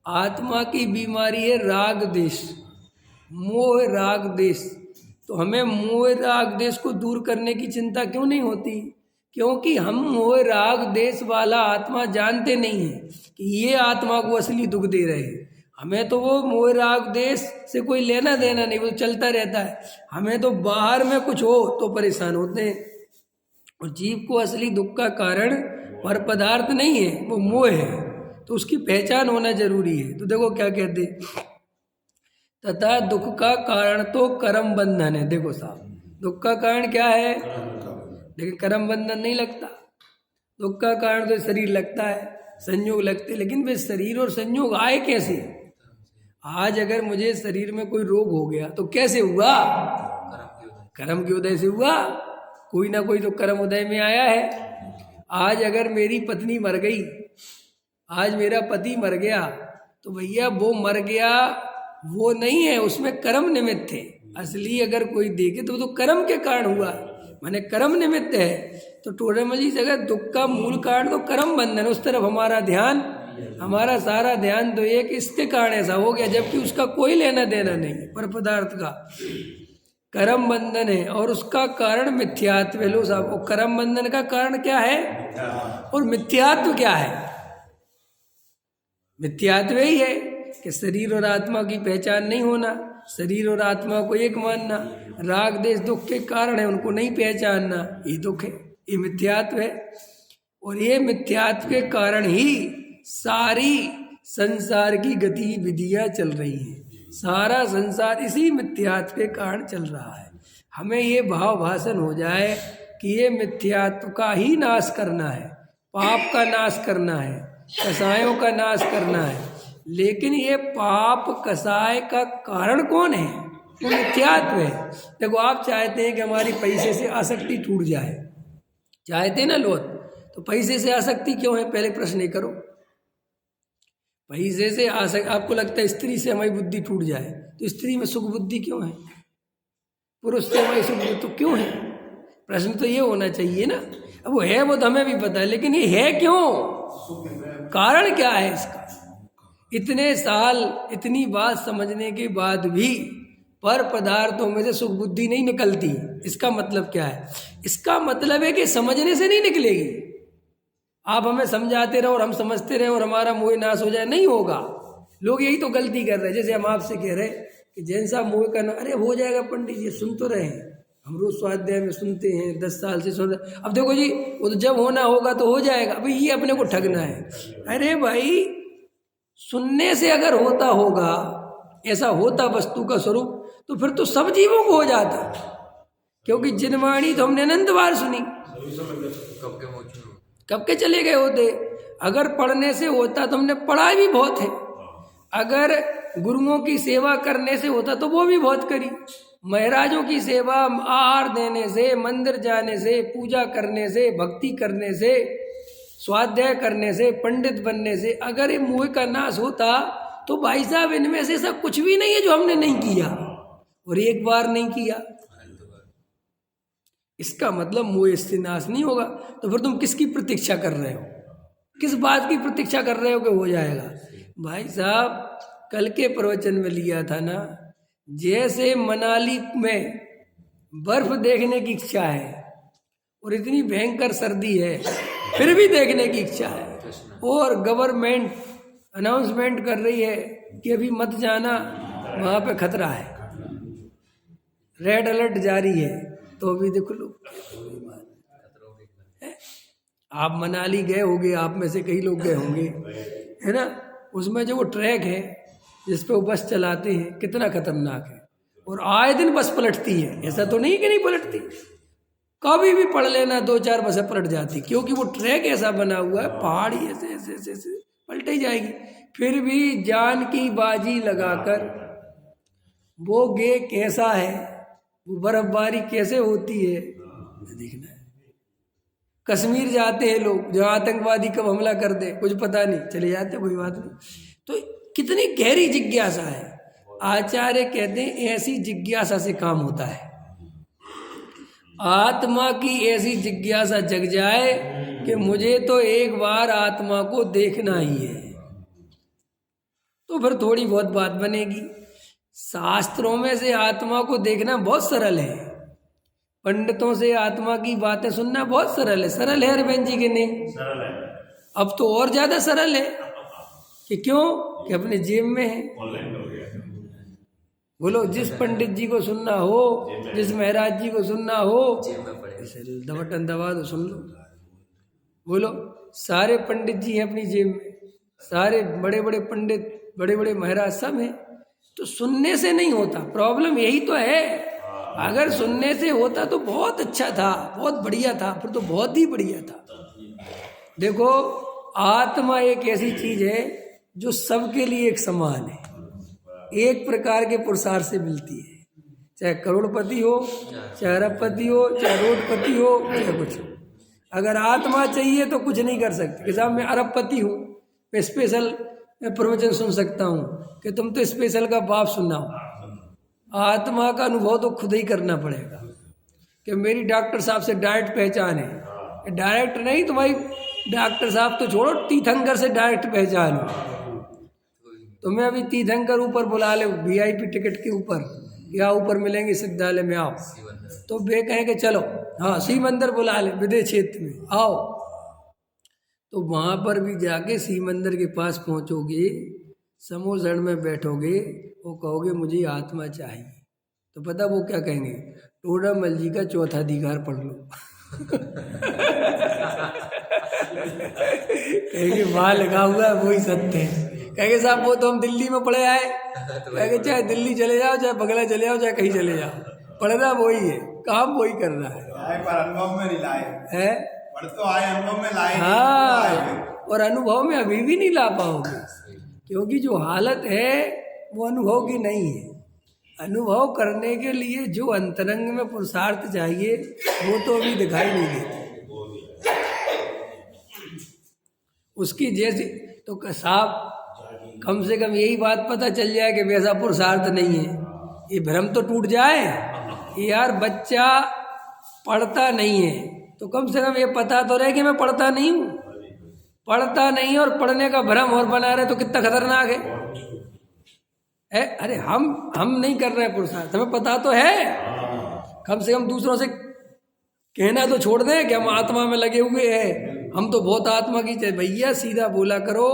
आत्मा की बीमारी है राग देश, मोह राग देश। तो हमें मोह राग देश को दूर करने की चिंता क्यों नहीं होती, क्योंकि हम मोह राग देश वाला आत्मा जानते नहीं हैं कि ये आत्मा को असली दुख दे रहे हैं। हमें तो वो मोह राग देश से कोई लेना देना नहीं, वो चलता रहता है। हमें तो बाहर में कुछ हो तो परेशान होते हैं। और जीव को असली दुख का कारण पर पदार्थ नहीं है, वो मोह है, तो उसकी पहचान होना जरूरी है। तो देखो क्या कहते, तथा दुख का कारण तो कर्म बंधन है। देखो साहब, दुख का कारण क्या है, लेकिन कर्म बंधन नहीं लगता। दुख का कारण तो शरीर लगता है, संयोग लगते, लेकिन वे शरीर और संयोग आए कैसे। आज अगर मुझे शरीर में कोई रोग हो गया तो कैसे हुआ, कर्म के उदय से हुआ। कोई ना कोई तो कर्म उदय में आया है। आज अगर मेरी पत्नी मर गई, आज मेरा पति मर गया, तो भैया वो मर गया वो नहीं है, उसमें कर्म निमित्त थे। असली अगर कोई देखे तो कर्म के कारण हुआ, माने कर्म निमित्त है। तो टोडामल जी जगह दुख का मूल कारण तो कर्म बंधन, उस तरफ हमारा ध्यान, हमारा सारा ध्यान तो ये कि इसके कारण ऐसा हो गया, जबकि उसका कोई लेना देना नहीं है, पर पदार्थ का कर्म बंधन है और उसका कारण मिथ्यात्व है। लो साहब, वो कर्म बंधन का कारण क्या है और मिथ्यात्व क्या है। मिथ्यात्व ही है कि शरीर और आत्मा की पहचान नहीं होना, शरीर और आत्मा को एक मानना, राग देश दुख के कारण है, उनको नहीं पहचानना, ये दुख है, ये मिथ्यात्व है। और ये मिथ्यात्व के कारण ही सारी संसार की गतिविधियां चल रही हैं। सारा संसार इसी मिथ्यात्व के कारण चल रहा है। हमें ये भाव भाषण हो जाए कि ये मिथ्यात्व का ही नाश करना है, पाप का नाश करना है, कसायों का नाश करना है। लेकिन ये पाप कसाय का कारण कौन है, वो मिथ्यात्व है। देखो, आप चाहते हैं कि हमारी पैसे से आसक्ति टूट जाए, चाहते ना लोग, तो पैसे से आसक्ति क्यों है, पहले प्रश्न ये करो। पैसे से आपको लगता है स्त्री से हमारी बुद्धि टूट जाए, तो स्त्री में सुख बुद्धि क्यों है, पुरुष से हमारी सुख बुद्धि तो क्यों है। प्रश्न तो ये होना चाहिए ना। अब वो है, वो तो हमें भी पता है, लेकिन ये है क्यों, कारण क्या है इसका। इतने साल इतनी बात समझने के बाद भी पर पदार्थों में से सुख बुद्धि नहीं निकलती, इसका मतलब क्या है। इसका मतलब है कि समझने से नहीं निकलेगी। आप हमें समझाते रहो और हम समझते रहे और हमारा मोह नाश हो जाए, नहीं होगा। लोग यही तो गलती कर रहे हैं। जैसे हम आपसे कह रहे कि जैन साहब मोह करना, अरे हो जाएगा पंडित जी, सुन तो रहे हैं हम रोज स्वाध्याय में सुनते हैं, 10 साल से सुन रहे। अब देखो जी, वो तो जब होना होगा तो हो जाएगा, अभी ये अपने को ठगना है। अरे भाई, सुनने से अगर होता होगा, ऐसा होता वस्तु का स्वरूप, तो फिर तो सब जीवों को हो जाता, क्योंकि जिनवाणी तो हमने अनंत बार सुनी, कब के चले गए होते। अगर पढ़ने से होता तो हमने पढ़ा भी बहुत है, अगर गुरुओं की सेवा करने से होता तो वो भी बहुत करी। महाराजों की सेवा आहार देने से, मंदिर जाने से, पूजा करने से, भक्ति करने से, स्वाध्याय करने से, पंडित बनने से अगर ये मोह का नाश होता तो भाई साहब इनमें से ऐसा कुछ भी नहीं है जो हमने नहीं किया, और एक बार नहीं किया। इसका मतलब मोह इससे नाश नहीं होगा। तो फिर तुम किसकी प्रतीक्षा कर रहे हो, किस बात की प्रतीक्षा कर रहे हो कि हो जाएगा? भाई साहब, कल के प्रवचन में लिया था ना, जैसे मनाली में बर्फ देखने की इच्छा है और इतनी भयंकर सर्दी है फिर भी देखने की इच्छा है, और गवर्नमेंट अनाउंसमेंट कर रही है कि अभी मत जाना, वहाँ पे खतरा है, रेड अलर्ट जारी है, तो अभी देखो लो। आप मनाली गए होंगे, आप में से कई लोग गए होंगे, है ना? उसमें जो वो ट्रैक है जिस पे वो बस चलाते हैं, कितना खतरनाक है, और आए दिन बस पलटती है, ऐसा तो नहीं कि नहीं पलटती, कभी भी पढ़ लेना 2-4 बसें पलट जाती, क्योंकि वो ट्रैक ऐसा बना हुआ है, पहाड़ी ऐसे ऐसे ऐसे ऐसे पलट ही जाएगी। फिर भी जान की बाजी लगाकर वो गे कैसा है, वो बर्फबारी कैसे होती है देखना है। कश्मीर जाते हैं लोग, जहाँ आतंकवादी कब हमला कर दे कुछ पता नहीं, चले जाते, कोई बात नहीं। तो कितनी गहरी जिज्ञासा है। आचार्य कहते हैं ऐसी जिज्ञासा से काम होता है। आत्मा की ऐसी जिज्ञासा जग जाए कि मुझे तो एक बार आत्मा को देखना ही है, तो फिर थोड़ी बहुत बात बनेगी। शास्त्रों में से आत्मा को देखना बहुत सरल है, पंडितों से आत्मा की बातें सुनना बहुत सरल है। सरल है अरविंद जी के नहीं? सरल है। अब तो और ज्यादा सरल है कि क्यों, कि अपने जेब में है। बोलो, जिस पंडित जी को सुनना हो, जिस महाराज जी को सुनना हो, बटन दबा दो, सुन लो। बोलो, सारे पंडित जी हैं अपनी जेब में, सारे बड़े बड़े पंडित, बड़े बड़े महाराज सब हैं। तो सुनने से नहीं होता, प्रॉब्लम यही तो है। अगर सुनने से होता तो बहुत अच्छा था, बहुत बढ़िया था, फिर तो बहुत ही बढ़िया था। देखो, आत्मा एक ऐसी चीज है जो सबके लिए एक समान है, एक प्रकार के पुरुषार्थ से मिलती है, चाहे करोड़पति हो, चाहे अरबपति हो, चाहे रोडपति हो, चाहे कुछ हो। अगर आत्मा चाहिए तो कुछ नहीं कर सकते। कि साहब मैं अरबपति हूँ, मैं स्पेशल प्रवचन सुन सकता हूँ, कि तुम तो स्पेशल का बाप सुनाओ। आत्मा का अनुभव तो खुद ही करना पड़ेगा कि मेरी डॉक्टर साहब से डायरेक्ट पहचान है। डायरेक्ट नहीं तो भाई डॉक्टर साहब तो छोड़ो, तीर्थंकर से डायरेक्ट पहचान हो। तुम्हें अभी तीर्थंकर ऊपर बुला ले VIP टिकट के ऊपर, या ऊपर मिलेंगे सिद्धालय में, आओ, तो वे कहें कि चलो, हाँ शिव मंदिर बुला ले विदेश क्षेत्र में, आओ, तो वहाँ पर भी जाके शिव मंदिर के पास पहुँचोगे, समोसण में बैठोगे, वो कहोगे मुझे आत्मा चाहिए, तो पता वो क्या कहेंगे? टोडामल जी का चौथा अधिकार पढ़ लो। कहेंगे वहाँ लगा हुआ है वही सत्य है। कहेंगे साहब वो तो हम दिल्ली में पढ़े आए। कहेंगे चाहे दिल्ली चले जाओ, चाहे बगला चले जाओ, चाहे कहीं चले जाओ, पढ़ना वही है, काम वही करना है। पर अनुभव में नहीं लाए है, पढ़ तो आए, अनुभव में लाए। हाँ, और अनुभव में अभी भी नहीं ला पाओगे, क्योंकि जो हालत है वो अनुभव की नहीं है। अनुभव करने के लिए जो अंतरंग में पुरुषार्थ चाहिए वो तो अभी दिखाई नहीं देता उसकी जैसी। तो साहब कम से कम यही बात पता चल जाए कि वैसा पुरुषार्थ नहीं है, ये भ्रम तो टूट जाए। यार बच्चा पढ़ता नहीं है तो कम से कम ये पता तो रहे कि मैं पढ़ता नहीं हूँ। पढ़ता नहीं और पढ़ने का भ्रम और बना रहे तो कितना खतरनाक है। अरे हम नहीं कर रहे पुरुषार्थ, हमें पता तो है, कम से कम दूसरों से कहना तो छोड़ दें कि हम आत्मा में लगे हुए हैं, हम तो बहुत आत्मा की चाहिए। भैया सीधा बोला करो,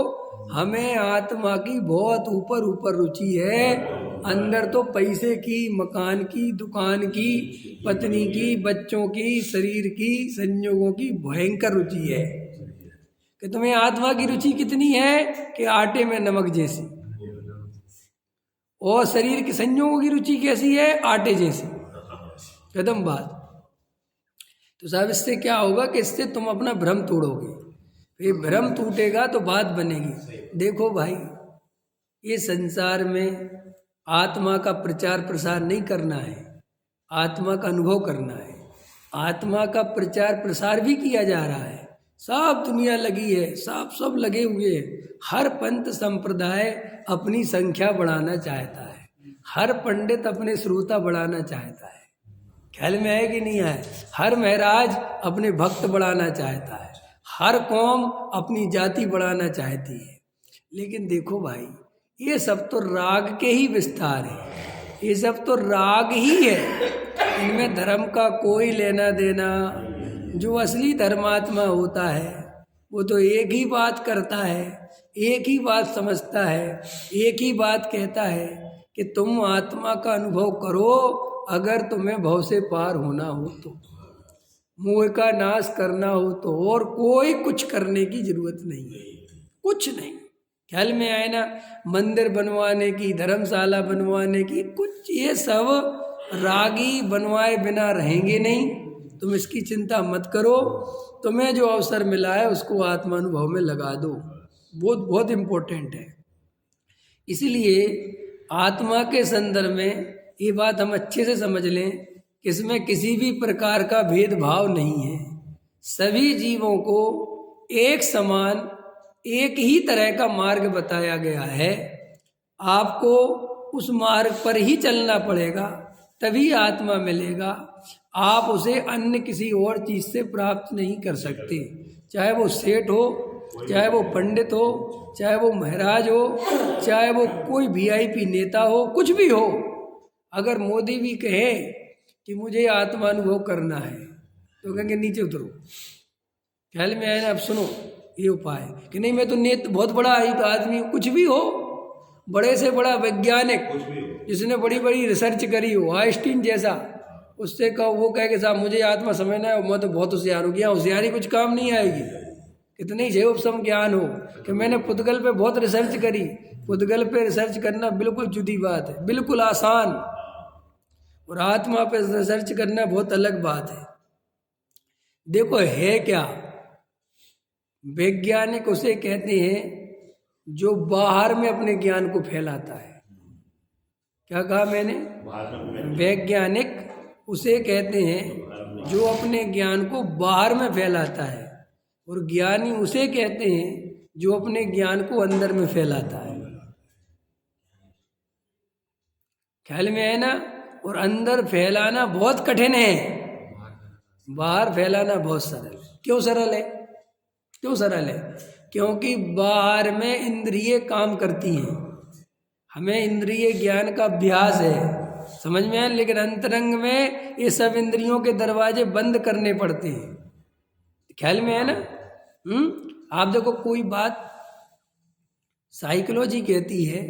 हमें आत्मा की बहुत ऊपर ऊपर रुचि है, अंदर तो पैसे की, मकान की, दुकान की, पत्नी की, बच्चों की, शरीर की, संयोगों की भयंकर रुचि है। कि तुम्हें आत्मा की रुचि कितनी है कि आटे में नमक जैसी, और शरीर के संयोगों की रुचि कैसी है, आटे जैसी। कदम बात। तो साहब इससे क्या होगा कि इससे तुम अपना भ्रम तोड़ोगे। ये भ्रम टूटेगा तो बात बनेगी। देखो भाई, ये संसार में आत्मा का प्रचार प्रसार नहीं करना है, आत्मा का अनुभव करना है। आत्मा का प्रचार प्रसार भी किया जा रहा है, सब दुनिया लगी है, सब लगे हुए हैं। हर पंथ संप्रदाय अपनी संख्या बढ़ाना चाहता है, हर पंडित अपने श्रोता बढ़ाना चाहता है। ख्याल में है कि नहीं है? हर महाराज अपने भक्त बढ़ाना चाहता है, हर कौम अपनी जाति बढ़ाना चाहती है। लेकिन देखो भाई, ये सब तो राग के ही विस्तार है, ये सब तो राग ही है, इनमें धर्म का कोई लेना देना। जो असली धर्मात्मा होता है वो तो एक ही बात करता है, एक ही बात समझता है, एक ही बात कहता है कि तुम आत्मा का अनुभव करो। अगर तुम्हें भव से पार होना हो तो, मोह का नाश करना हो तो, और कोई कुछ करने की जरूरत नहीं है, कुछ नहीं। ख्याल में आए ना? मंदिर बनवाने की, धर्मशाला बनवाने की, कुछ ये सब रागी बनवाए बिना रहेंगे नहीं। तुम इसकी चिंता मत करो, तुम्हें जो अवसर मिला है उसको आत्मानुभव में लगा दो, बहुत बहुत इम्पोर्टेंट है। इसलिए आत्मा के संदर्भ में ये बात हम अच्छे से समझ लें कि इसमें किसी भी प्रकार का भेदभाव नहीं है। सभी जीवों को एक समान, एक ही तरह का मार्ग बताया गया है। आपको उस मार्ग पर ही चलना पड़ेगा, तभी आत्मा मिलेगा। आप उसे अन्य किसी और चीज़ से प्राप्त नहीं कर सकते, चाहे वो सेठ हो, चाहे वो पंडित हो, चाहे वो महाराज हो, चाहे वो कोई VIP नेता हो, कुछ भी हो। अगर मोदी भी कहे कि मुझे आत्मानुभव करना है तो कहेंगे नीचे उतरो। ख्याल में आए ना? अब सुनो ये उपाय कि नहीं मैं तो बहुत बड़ा आदमी हूँ, कुछ भी हो, बड़े से बड़ा वैज्ञानिक जिसने बड़ी बड़ी रिसर्च करी हो, आइंस्टीन जैसा, उससे कहो, वो कहे कि साहब मुझे आत्मा समझना है, मैं तो बहुत होशियार हूँ। क्या होशियारी कुछ काम नहीं आएगी। कितनी जेवसम ज्ञान हो कि मैंने पुद्गल पे बहुत रिसर्च करी। पुद्गल पे रिसर्च करना बिल्कुल जुदी बात है, बिल्कुल आसान, और आत्मा पे रिसर्च करना बहुत अलग बात है। देखो है क्या, वैज्ञानिक उसे कहते हैं जो बाहर में अपने ज्ञान को फैलाता है। क्या कहा मैंने? वैज्ञानिक उसे कहते हैं जो अपने ज्ञान को बाहर में फैलाता है, और ज्ञानी उसे कहते हैं जो अपने ज्ञान को अंदर में फैलाता है। ख्याल में है ना? और अंदर फैलाना बहुत कठिन है, बाहर फैलाना बहुत सरल। क्यों सरल है? क्यों सरल है? क्योंकि बाहर में इंद्रिय काम करती हैं, हमें इंद्रिय ज्ञान का अभ्यास है, समझ में है। लेकिन अंतरंग में ये सब इंद्रियों के दरवाजे बंद करने पड़ते हैं। ख्याल में है ना? आप देखो, कोई बात साइकोलॉजी कहती है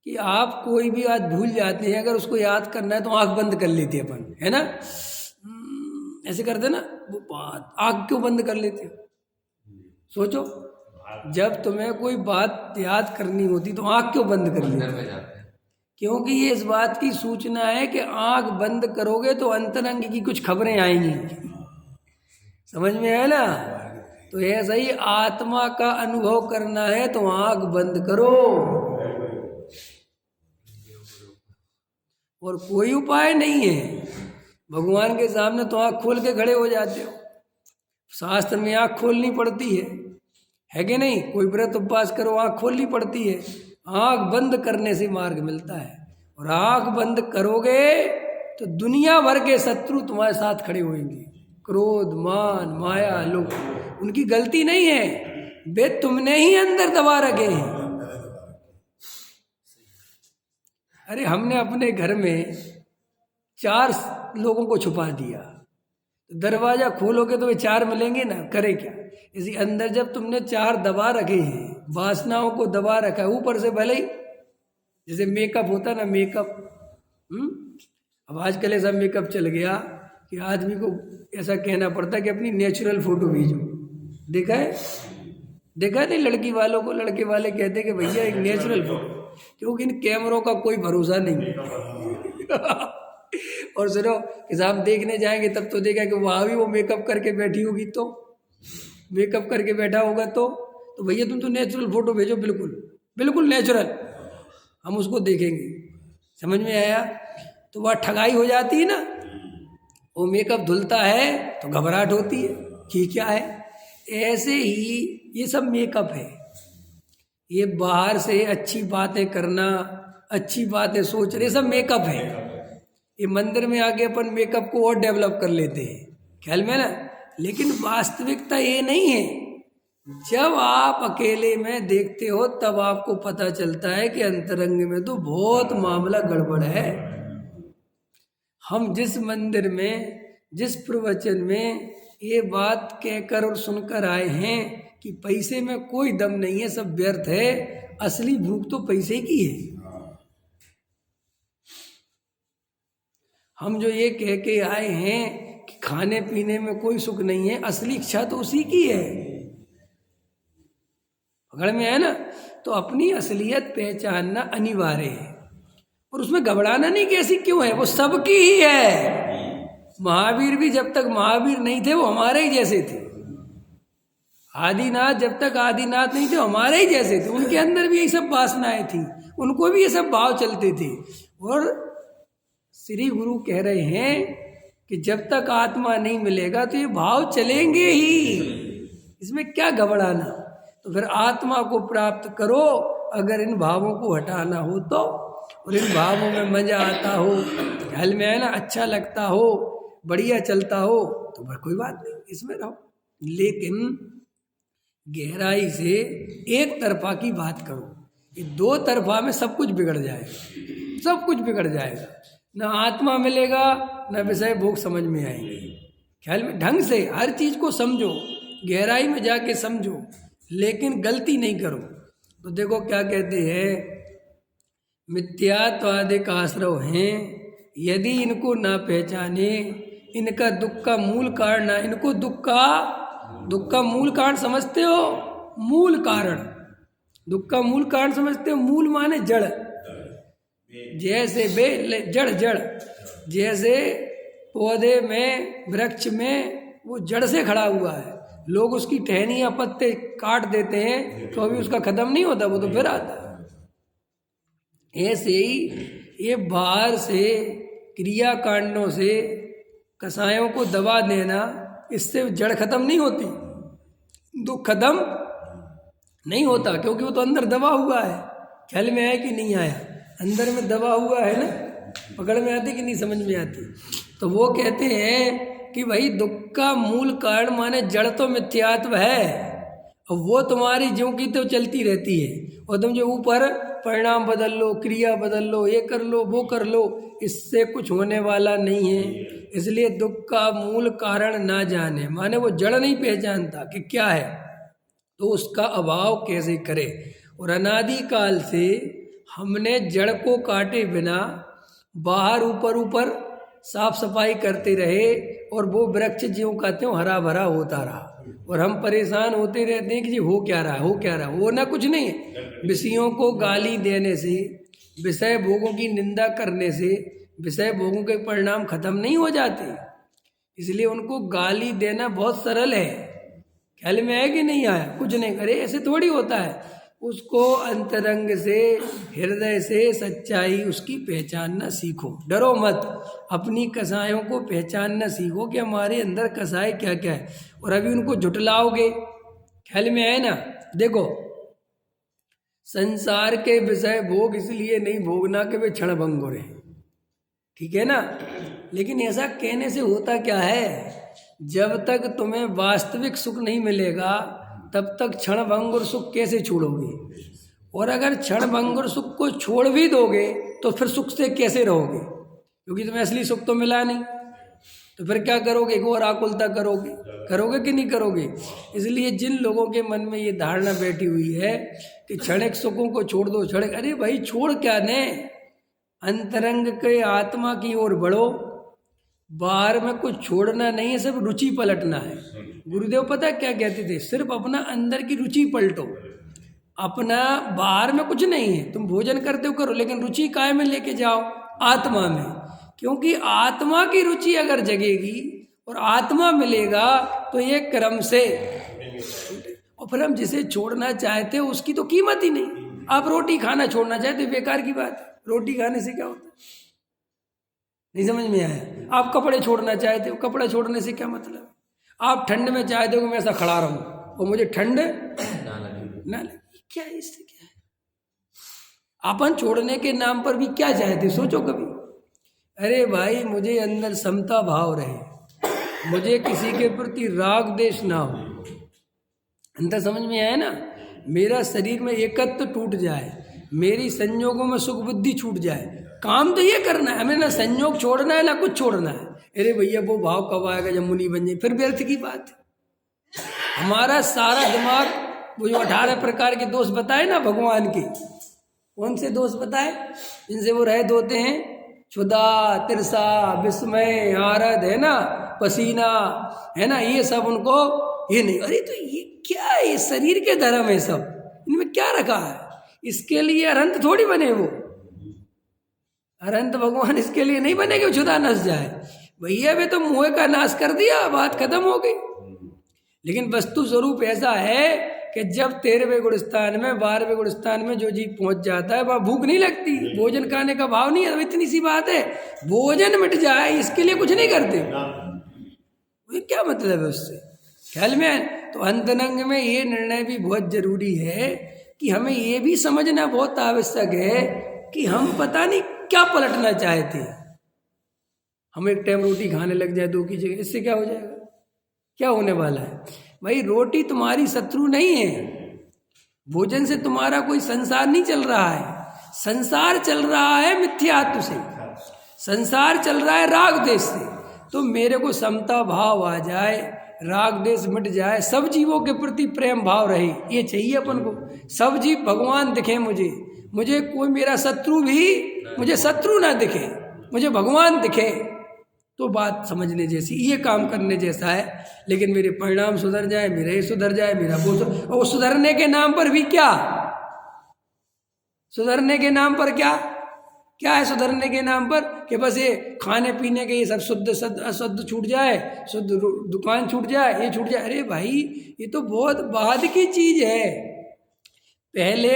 कि आप कोई भी बात भूल जाते हैं, अगर उसको याद करना है तो आंख बंद कर लेते हैं अपन, है ना? ऐसे करते ना, वो बात आंख क्यों बंद कर लेते हो? सोचो, जब तुम्हें कोई बात याद करनी होती तो आंख क्यों बंद कर लेते हो? क्योंकि ये इस बात की सूचना है कि आंख बंद करोगे तो अंतरंग की कुछ खबरें आएंगी। समझ में है ना? तो ऐसा ही आत्मा का अनुभव करना है तो आंख बंद करो, और कोई उपाय नहीं है। भगवान के सामने तो आंख खोल के खड़े हो जाते हो। शास्त्र में आंख खोलनी पड़ती है कि नहीं? कोई व्रत उपवास करो, आंख खोलनी पड़ती है। आंख बंद करने से मार्ग मिलता है, और आंख बंद करोगे तो दुनिया भर के शत्रु तुम्हारे साथ खड़े होंगे। क्रोध, मान, माया, लोभ, उनकी गलती नहीं है, वे तुमने ही अंदर दबा रखे हैं। अरे हमने अपने घर में 4 लोगों को छुपा दिया, दरवाजा खोलोगे तो वे 4 मिलेंगे ना, करे क्या? इसी अंदर जब तुमने 4 दबा रखे हैं, वासनाओं को दबा रखा है, ऊपर से भले ही जैसे मेकअप होता ना, मेकअप। अब आजकल ऐसा मेकअप चल गया कि आदमी को ऐसा कहना पड़ता है कि अपनी नेचुरल फोटो भेजो। देखा है, देखा नहीं लड़की वालों को, लड़के वाले कहते हैं कि भैया एक नेचुरल फोटो, क्योंकि इन कैमरों का कोई भरोसा नहीं। और सुनो कि साहब देखने जाएंगे तब तो देखा कि वहाँ भी वो मेकअप करके बैठी होगी, तो मेकअप करके बैठा होगा तो भैया तुम तो नेचुरल फोटो भेजो, बिल्कुल बिल्कुल नेचुरल, हम उसको देखेंगे। समझ में आया? तो वह ठगाई हो जाती है ना। वो मेकअप धुलता है तो घबराहट होती है कि क्या है। ऐसे ही ये सब मेकअप है। ये बाहर से अच्छी बातें करना, अच्छी बातें सोच रहे, सब मेकअप है। ये मंदिर में आके अपन मेकअप को और डेवलप कर लेते हैं, ख्याल में ना। लेकिन वास्तविकता ये नहीं है। जब आप अकेले में देखते हो तब आपको पता चलता है कि अंतरंग में तो बहुत मामला गड़बड़ है। हम जिस मंदिर में, जिस प्रवचन में ये बात कहकर और सुनकर आए हैं कि पैसे में कोई दम नहीं है, सब व्यर्थ है, असली भूख तो पैसे की है। हम जो ये कह के आए हैं कि खाने पीने में कोई सुख नहीं है, असली इच्छा तो उसी की है। पकड़ में है ना। तो अपनी असलियत पहचानना अनिवार्य है, और उसमें घबराना नहीं कि ऐसी क्यों है, वो सबकी ही है। महावीर भी जब तक महावीर नहीं थे वो हमारे ही जैसे थे। आदिनाथ जब तक आदिनाथ नहीं थे हमारे ही जैसे थे। उनके अंदर भी यही सब वासनाएं थी, उनको भी ये सब भाव चलते थे। और श्री गुरु कह रहे हैं कि जब तक आत्मा नहीं मिलेगा तो ये भाव चलेंगे ही, इसमें क्या घबराना। तो फिर आत्मा को प्राप्त करो, अगर इन भावों को हटाना हो तो, और इन भावों में मजा आता हो, ख्याल में है ना, अच्छा लगता हो, बढ़िया चलता हो, तो फिर कोई बात नहीं, इसमें रहो। लेकिन गहराई से एक तरफा की बात करो। ये दो तरफा में सब कुछ बिगड़ जाएगा, सब कुछ बिगड़ जाएगा। ना आत्मा मिलेगा, ना विषय भोग समझ में आएंगे। ख्याल में ढंग से हर चीज को समझो, गहराई में जाके समझो, लेकिन गलती नहीं करो। तो देखो क्या कहते हैं, मिथ्यात्वादिक आश्रव हैं, यदि इनको ना पहचाने, इनका दुख का मूल कारण ना, इनको दुख का मूल कारण समझते हो? मूल कारण, दुख का मूल कारण समझते हो? मूल माने जड़, जैसे जड़ जैसे पौधे में, वृक्ष में वो जड़ से खड़ा हुआ है, लोग उसकी टहनियाँ पत्ते काट देते हैं तो अभी उसका खत्म नहीं होता, वो तो फिर आता है। ऐसे ही ये बाहर से क्रिया कांडों से कसायों को दबा देना, इससे जड़ खत्म नहीं होती, दुख खत्म नहीं होता, क्योंकि वो तो अंदर दबा हुआ है। ख्याल में आया कि नहीं आया? अंदर में दबा हुआ है ना, पकड़ में आती कि नहीं समझ में आती? तो वो कहते हैं कि भाई दुख का मूल कारण माने जड़ तो मिथ्यात्व है, और वो तुम्हारी ज्यों की तो चलती रहती है, और तुम जो ऊपर परिणाम बदल लो, क्रिया बदल लो, ये कर लो, वो कर लो, इससे कुछ होने वाला नहीं है। इसलिए दुख का मूल कारण ना जाने माने वो जड़ नहीं पहचानता कि क्या है, तो उसका अभाव कैसे करे। और अनादिकाल से हमने जड़ को काटे बिना बाहर ऊपर साफ सफाई करते रहे, और वो वृक्ष ज्यों कहते हो हरा भरा होता रहा, और हम परेशान होते रहते हैं कि जी हो क्या रहा, हो क्या रहा। वो ना कुछ नहीं है। विषयों को गाली देने से, विषय भोगों की निंदा करने से विषय भोगों के परिणाम खत्म नहीं हो जाते, इसलिए उनको गाली देना बहुत सरल है। ख्याल में आया कि नहीं आया? कुछ नहीं करे, ऐसे थोड़ी होता है। उसको अंतरंग से, हृदय से सच्चाई उसकी पहचानना सीखो, डरो मत। अपनी कसायों को पहचानना सीखो कि हमारे अंदर कसाय क्या क्या है, और अभी उनको झुटलाओगे। ख्याल में आए ना? देखो, संसार के विषय भोग इसलिए नहीं भोगना कि वे क्षणभंगुर हैं, ठीक है ना। लेकिन ऐसा कहने से होता क्या है, जब तक तुम्हें वास्तविक सुख नहीं मिलेगा तब तक क्षणभंगुर सुख कैसे छोड़ोगे। और अगर क्षणभंगुर सुख को छोड़ भी दोगे तो फिर सुख से कैसे रहोगे, क्योंकि तुम्हें असली सुख तो मिला नहीं। तो फिर क्या करोगे? घोर आकुलता करोगे कि नहीं करोगे? इसलिए जिन लोगों के मन में ये धारणा बैठी हुई है कि क्षणिक सुखों को छोड़ दो, क्षणिक, अरे भाई छोड़ क्या ने, अंतरंग के आत्मा की ओर बढ़ो। बाहर में कुछ छोड़ना नहीं है, सिर्फ रुचि पलटना है। गुरुदेव पता है क्या कहते थे? सिर्फ अपना अंदर की रुचि पलटो, अपना बाहर में कुछ नहीं है। तुम भोजन करते हो करो, लेकिन रुचि काय में लेके जाओ? आत्मा में। क्योंकि आत्मा की रुचि अगर जगेगी और आत्मा मिलेगा तो ये क्रम से, और फिर हम जिसे छोड़ना चाहते हो उसकी तो कीमत ही नहीं। आप रोटी खाना छोड़ना चाहते हो, बेकार की बात है। रोटी खाने से क्या होता है? नहीं समझ में आया? आप कपड़े छोड़ना चाहते हो, कपड़े छोड़ने से क्या मतलब? आप ठंड में चाहते हो कि मैं ऐसा खड़ा रहूं और मुझे ठंड ना लगे, क्या है इससे? क्या है? अपन छोड़ने के नाम पर भी क्या चाहते? सोचो कभी। अरे भाई मुझे अंदर समता भाव रहे, मुझे किसी के प्रति राग देश ना हो, अंदर समझ में आया ना? मेरा शरीर में एकत्व टूट जाए, मेरी संयोगों में सुख बुद्धि छूट जाए। काम तो ये करना है हमें, ना संयोग छोड़ना है ना कुछ छोड़ना है। अरे भैया वो भाव कब आएगा? जब मुनि बन जाए, फिर व्यर्थ की बात है। हमारा सारा दिमाग, वो जो 18 प्रकार के दोष बताए ना भगवान के, कौन से दोष बताए जिनसे वो रहित होते हैं? क्षुधा, तिरसा, विस्मय, आरद, है ना, पसीना, है ना, ये सब उनको ये नहीं। अरे तो ये क्या है? ये शरीर के धर्म है सब, इनमें क्या रखा है? इसके लिए अरंत थोड़ी बने वो, अरंत भगवान इसके लिए नहीं बने कि क्षुधा नस जाए। भैया वे तो मोह का नाश कर दिया, बात खत्म हो गई। लेकिन वस्तु स्वरूप ऐसा है कि जब 13वें गुण स्थान में, 12वें गुण स्थान में जो जीव पहुंच जाता है, वह भूख नहीं लगती, भोजन खाने का भाव नहीं है। अब इतनी सी बात है, भोजन मिट जाए इसके लिए कुछ नहीं करते। क्या मतलब है उससे? ख्याल में आए? तो अंतरंग में ये निर्णय भी बहुत जरूरी है कि हमें ये भी समझना बहुत आवश्यक है कि हम पता नहीं क्या पलटना चाहते हैं। हम एक टाइम रोटी खाने लग जाए 2 की जगह, इससे क्या हो जाएगा? क्या होने वाला है? भाई रोटी तुम्हारी शत्रु नहीं है, भोजन से तुम्हारा कोई संसार नहीं चल रहा है। संसार चल रहा है मिथ्यात्व से, संसार चल रहा है राग देश से। तो मेरे को समता भाव आ जाए, राग देश मिट जाए, सब जीवों के प्रति प्रेम भाव रहे, ये चाहिए अपन को। सब जीव भगवान दिखे मुझे कोई मेरा शत्रु भी मुझे शत्रु ना दिखे, मुझे भगवान दिखे, तो बात समझने जैसी, ये काम करने जैसा है। लेकिन मेरे परिणाम सुधर जाए, मेरा ये सुधर जाए, मेरा वो सुधरने के नाम पर भी क्या? सुधरने के नाम पर क्या है सुधरने के नाम पर? कि बस ये खाने पीने के ये सब शुद्ध अशुद्ध छूट जाए, शुद्ध दुकान छूट जाए, ये छूट जाए। अरे भाई ये तो बहुत बाद की चीज है। पहले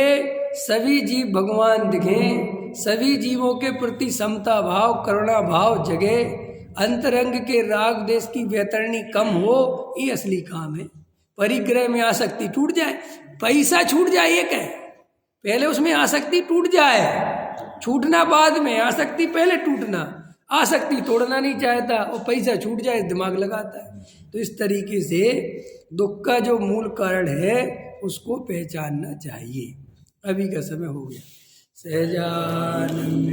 सभी जीव भगवान दिखें, सभी जीवों के प्रति समता भाव, करुणा भाव जगे, अंतरंग के राग देश की वैतरणी कम हो, ये असली काम है। परिग्रह में आसक्ति टूट जाए, पैसा छूट जाए, ये क्या है? पहले उसमें आसक्ति टूट जाए, छूटना बाद में, आसक्ति पहले टूटना। आसक्ति तोड़ना नहीं चाहता और पैसा छूट जाए दिमाग लगाता है। तो इस तरीके से दुख का जो मूल कारण है उसको पहचानना चाहिए। अभी का समय हो गया। सहजानंद